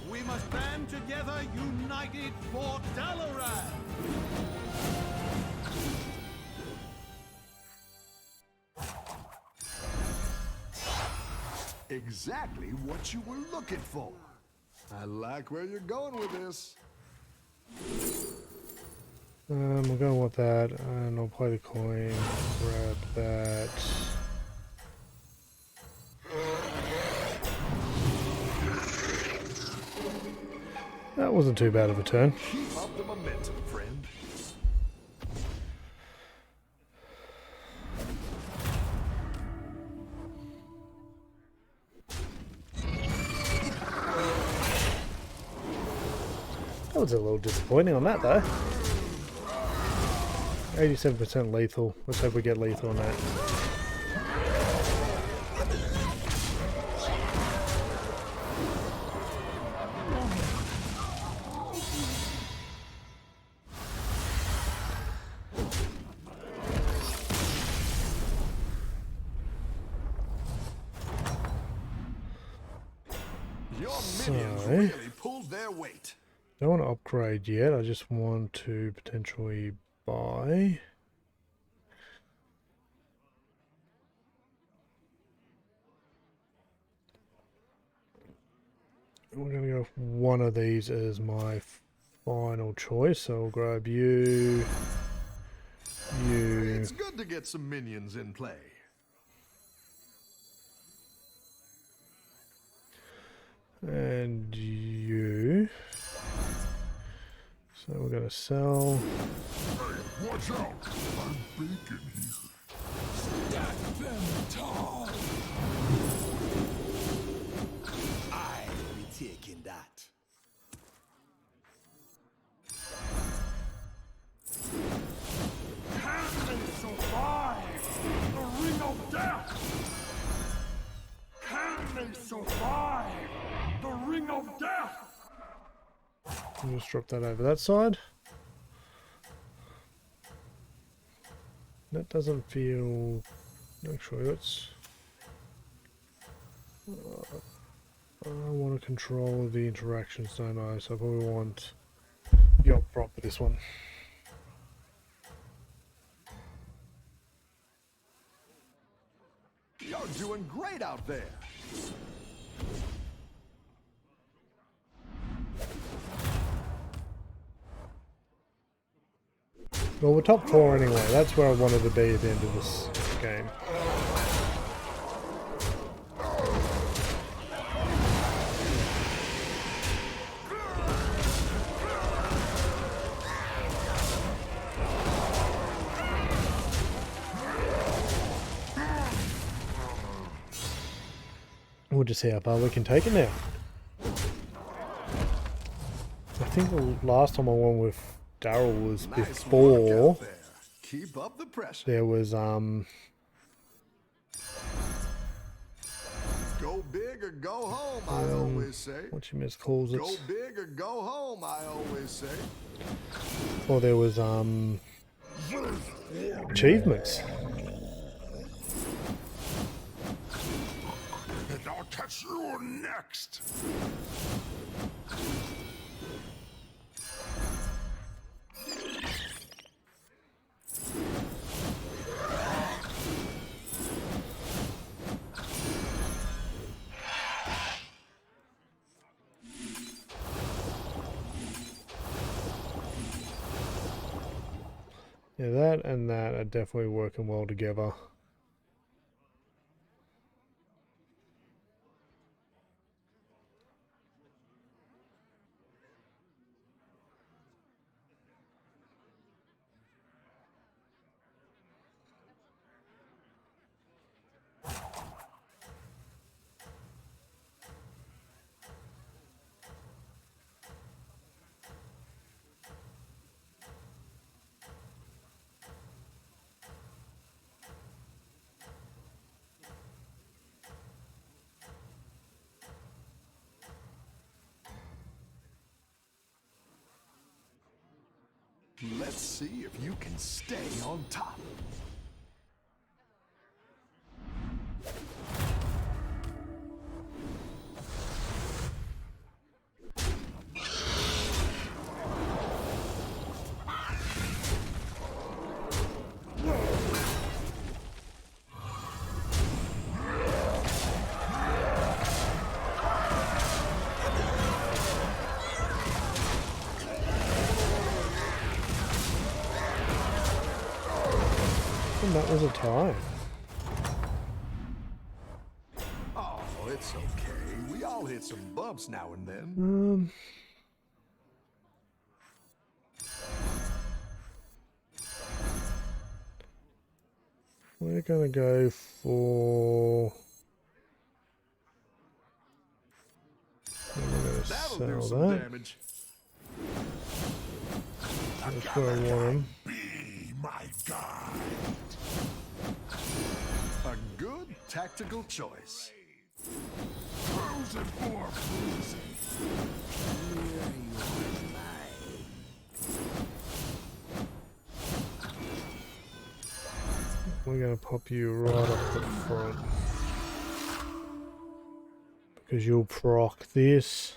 We must band together, united for Dalaran. Exactly what you were looking for. I like where you're going with this. We're going to want that, and I'll play the coin, grab that. That wasn't too bad of a turn. Keep up the momentum, friend. That was a little disappointing on that though. 87% lethal. Let's hope we get lethal on that. Your minions So- really pulled their weight. Don't want to upgrade yet. I just want to potentially buy. We're going to go with one of these as my final choice. So I'll grab you. You. It's good to get some minions in play. And you. So we're going to sell. Hey, watch out! I'm bacon here. I'll be taking that. Can they survive the ring of death? Can they survive the ring of death? I'll just drop that over that side. That doesn't feel... Actually, let's... I want to control the interactions, don't I? So I probably want Yacht Prop for this one. You're doing great out there. Well, we're top 4 anyway. That's where I wanted to be at the end of this game. We'll just see how far we can take it now. I think the last time I won with Daryl was Nice work before out there. Keep up the pressure. there was Go big or go home, I always say. what you miss calls it. Go big or go home, I always say. Or there was achievements. And I'll catch you next. Yeah, that and that are definitely working well together. Let's see if you can stay on top. And that was a tie. Oh, it's okay. We all hit some bumps now and then. We're gonna go for... We're gonna That'll do sell some that. damage. That's where I want him. Be my guide. A good tactical choice. Frozen for bruising. We're gonna pop you right up the front. Because you'll proc this.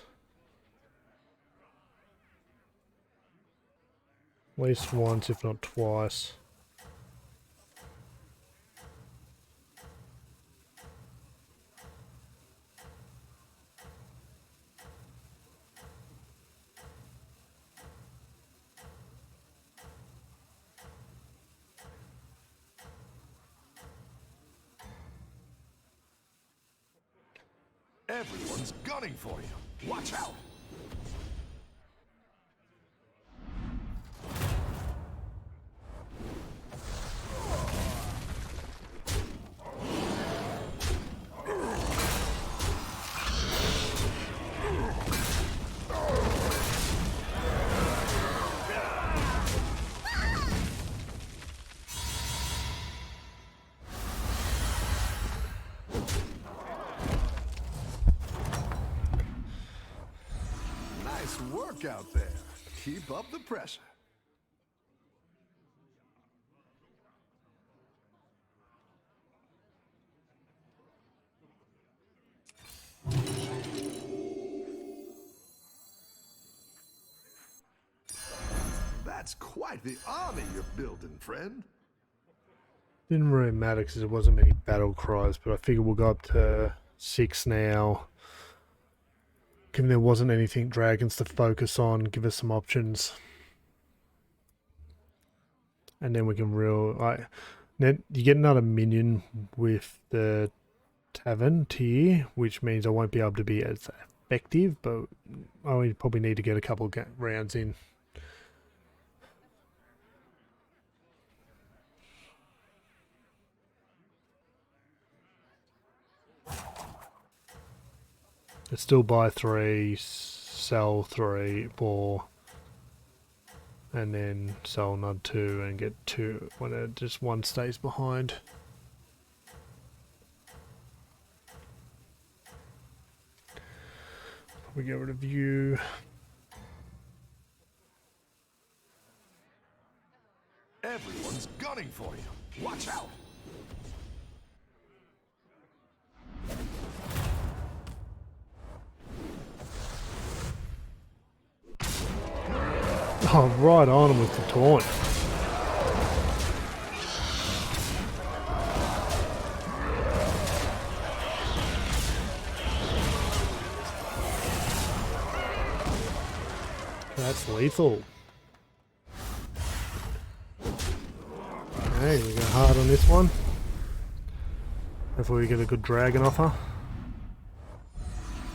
At least once, if not twice. Everyone's gunning for you. Watch out. Nice work out there. Keep up the pressure. That's quite the army you're building, friend. Didn't really matter because there wasn't many battle cries, but I figured we'll go up to 6 now. Given there wasn't anything dragons to focus on, give us some options. And then we can then you get another minion with the tavern tier, which means I won't be able to be as effective, but I probably need to get a couple of rounds in. It's still buy 3, sell 3, 4, and then sell another 2 and get 2 when just one stays behind. We get rid of you. Everyone's gunning for you. Watch out. Oh, right on him with the taunt. That's lethal. Okay, we go hard on this one. Hopefully we get a good dragon off her.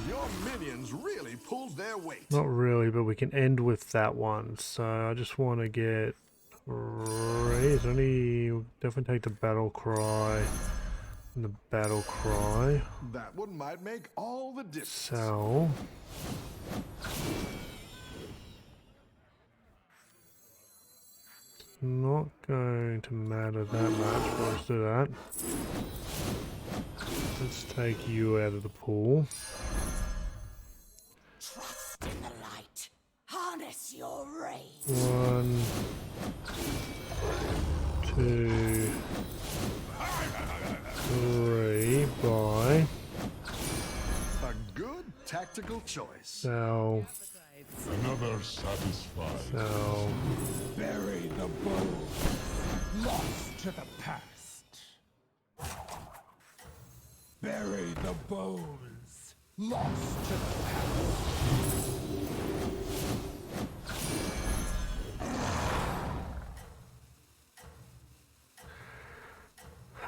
Your minions really pulled their weight. Not really, but we can end with that one. So I just want to get... It's only... Definitely take the battle cry. And the battle cry. That one might make all the difference. Sell. Not going to matter that much, but let's do that. Let's take you out of the pool. Trust in the light. Harness your rage. 1, 2, 3, buy. A good tactical choice. Sell. Another satisfied. Sell. Bury the bones, lost to the past. Bury the bones, lost to the past.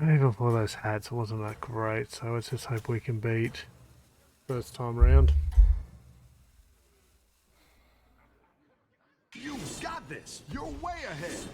Even for those hats, it wasn't that great, so let's just hope we can beat first time round. You've got this. You're way ahead.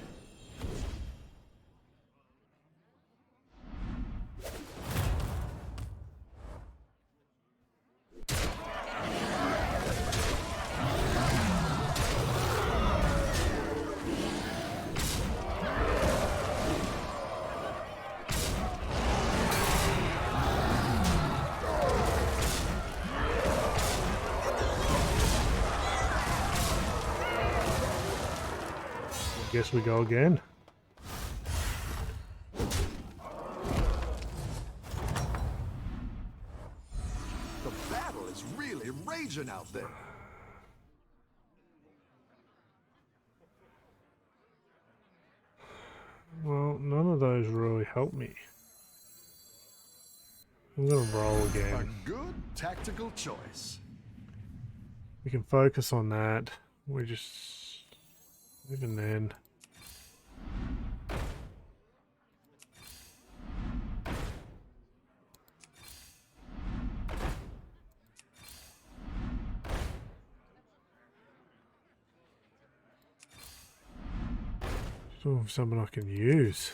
Guess we go again. The battle is really raging out there. Well, none of those really help me. I'm gonna roll A again. good tactical choice. We can focus on that. We just... Even then... Oh, something I can use.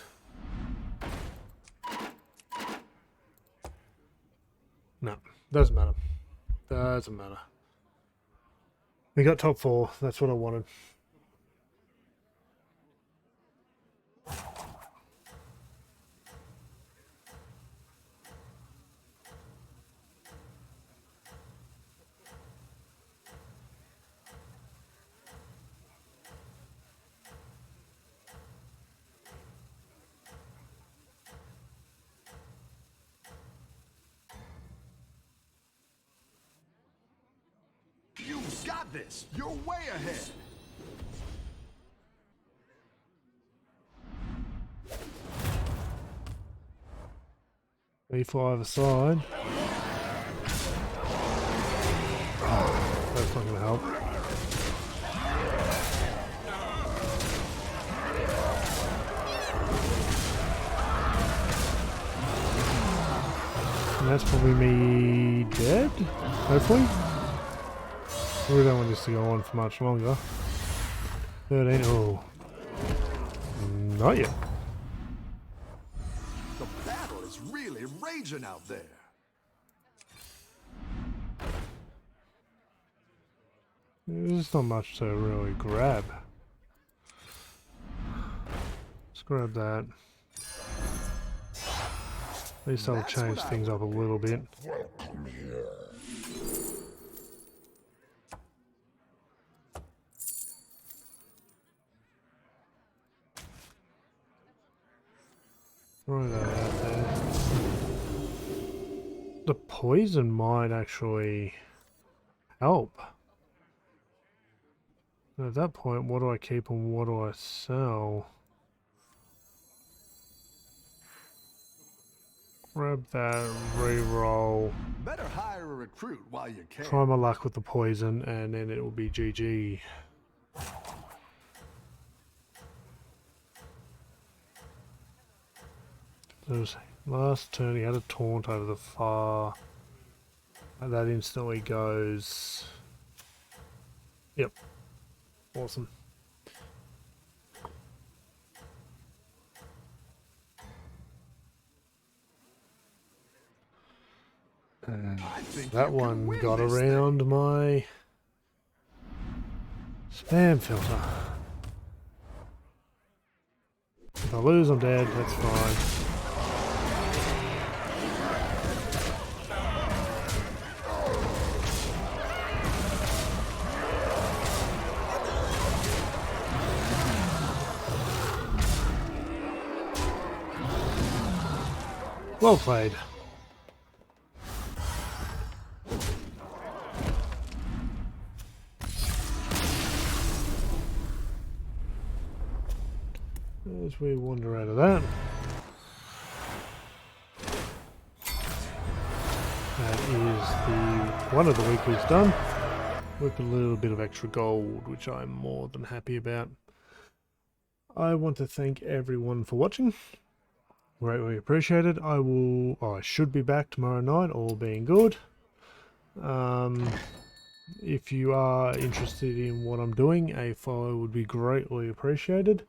No, doesn't matter. Doesn't matter. We got top 4. That's what I wanted. You've got this. You're way ahead. E4 either side. That's not going to help. And that's probably me dead, hopefully. I really don't want this to go on for much longer. 13, oh. Not yet. The battle is really raging out there. There's not much to really grab. Let's grab that. At least that'll change things up a little bit. Welcome here. Throw that out there. The poison might actually help. At that point, what do I keep and what do I sell? Grab that, re-roll. Better hire a recruit while you can. Try my luck with the poison, and then it will be GG. There's last turn he had a taunt over the far. And that instantly goes. Yep. Awesome. And that one got around my spam filter. If I lose, I'm dead, that's fine. Well played. As we wander out of that. That is the one of the weeklies done. With a little bit of extra gold, which I'm more than happy about. I want to thank everyone for watching. Greatly appreciated. I should be back tomorrow night, all being good. If you are interested in what I'm doing, a follow would be greatly appreciated.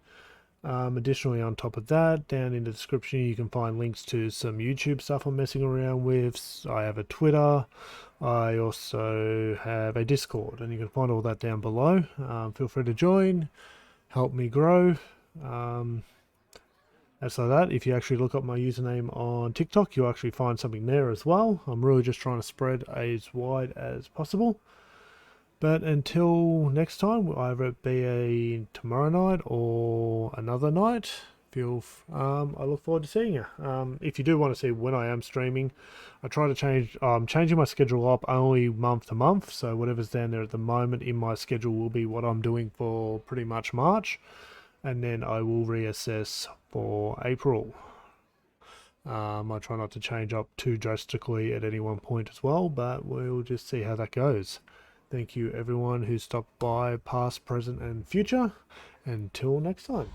Additionally, on top of that, down in the description you can find links to some YouTube stuff I'm messing around with. I have a Twitter. I also have a Discord, and you can find all that down below. Feel free to join, help me grow. As for that, if you actually look up my username on TikTok, you'll actually find something there as well. I'm really just trying to spread as wide as possible. But until next time, either it be a tomorrow night or another night, I look forward to seeing you. If you do want to see when I am streaming, I try to change, changing my schedule up only month to month. So whatever's down there at the moment in my schedule will be what I'm doing for pretty much March. And then I will reassess for April. I try not to change up too drastically at any one point as well, but we'll just see how that goes. Thank you everyone who stopped by, past, present and future. Until next time.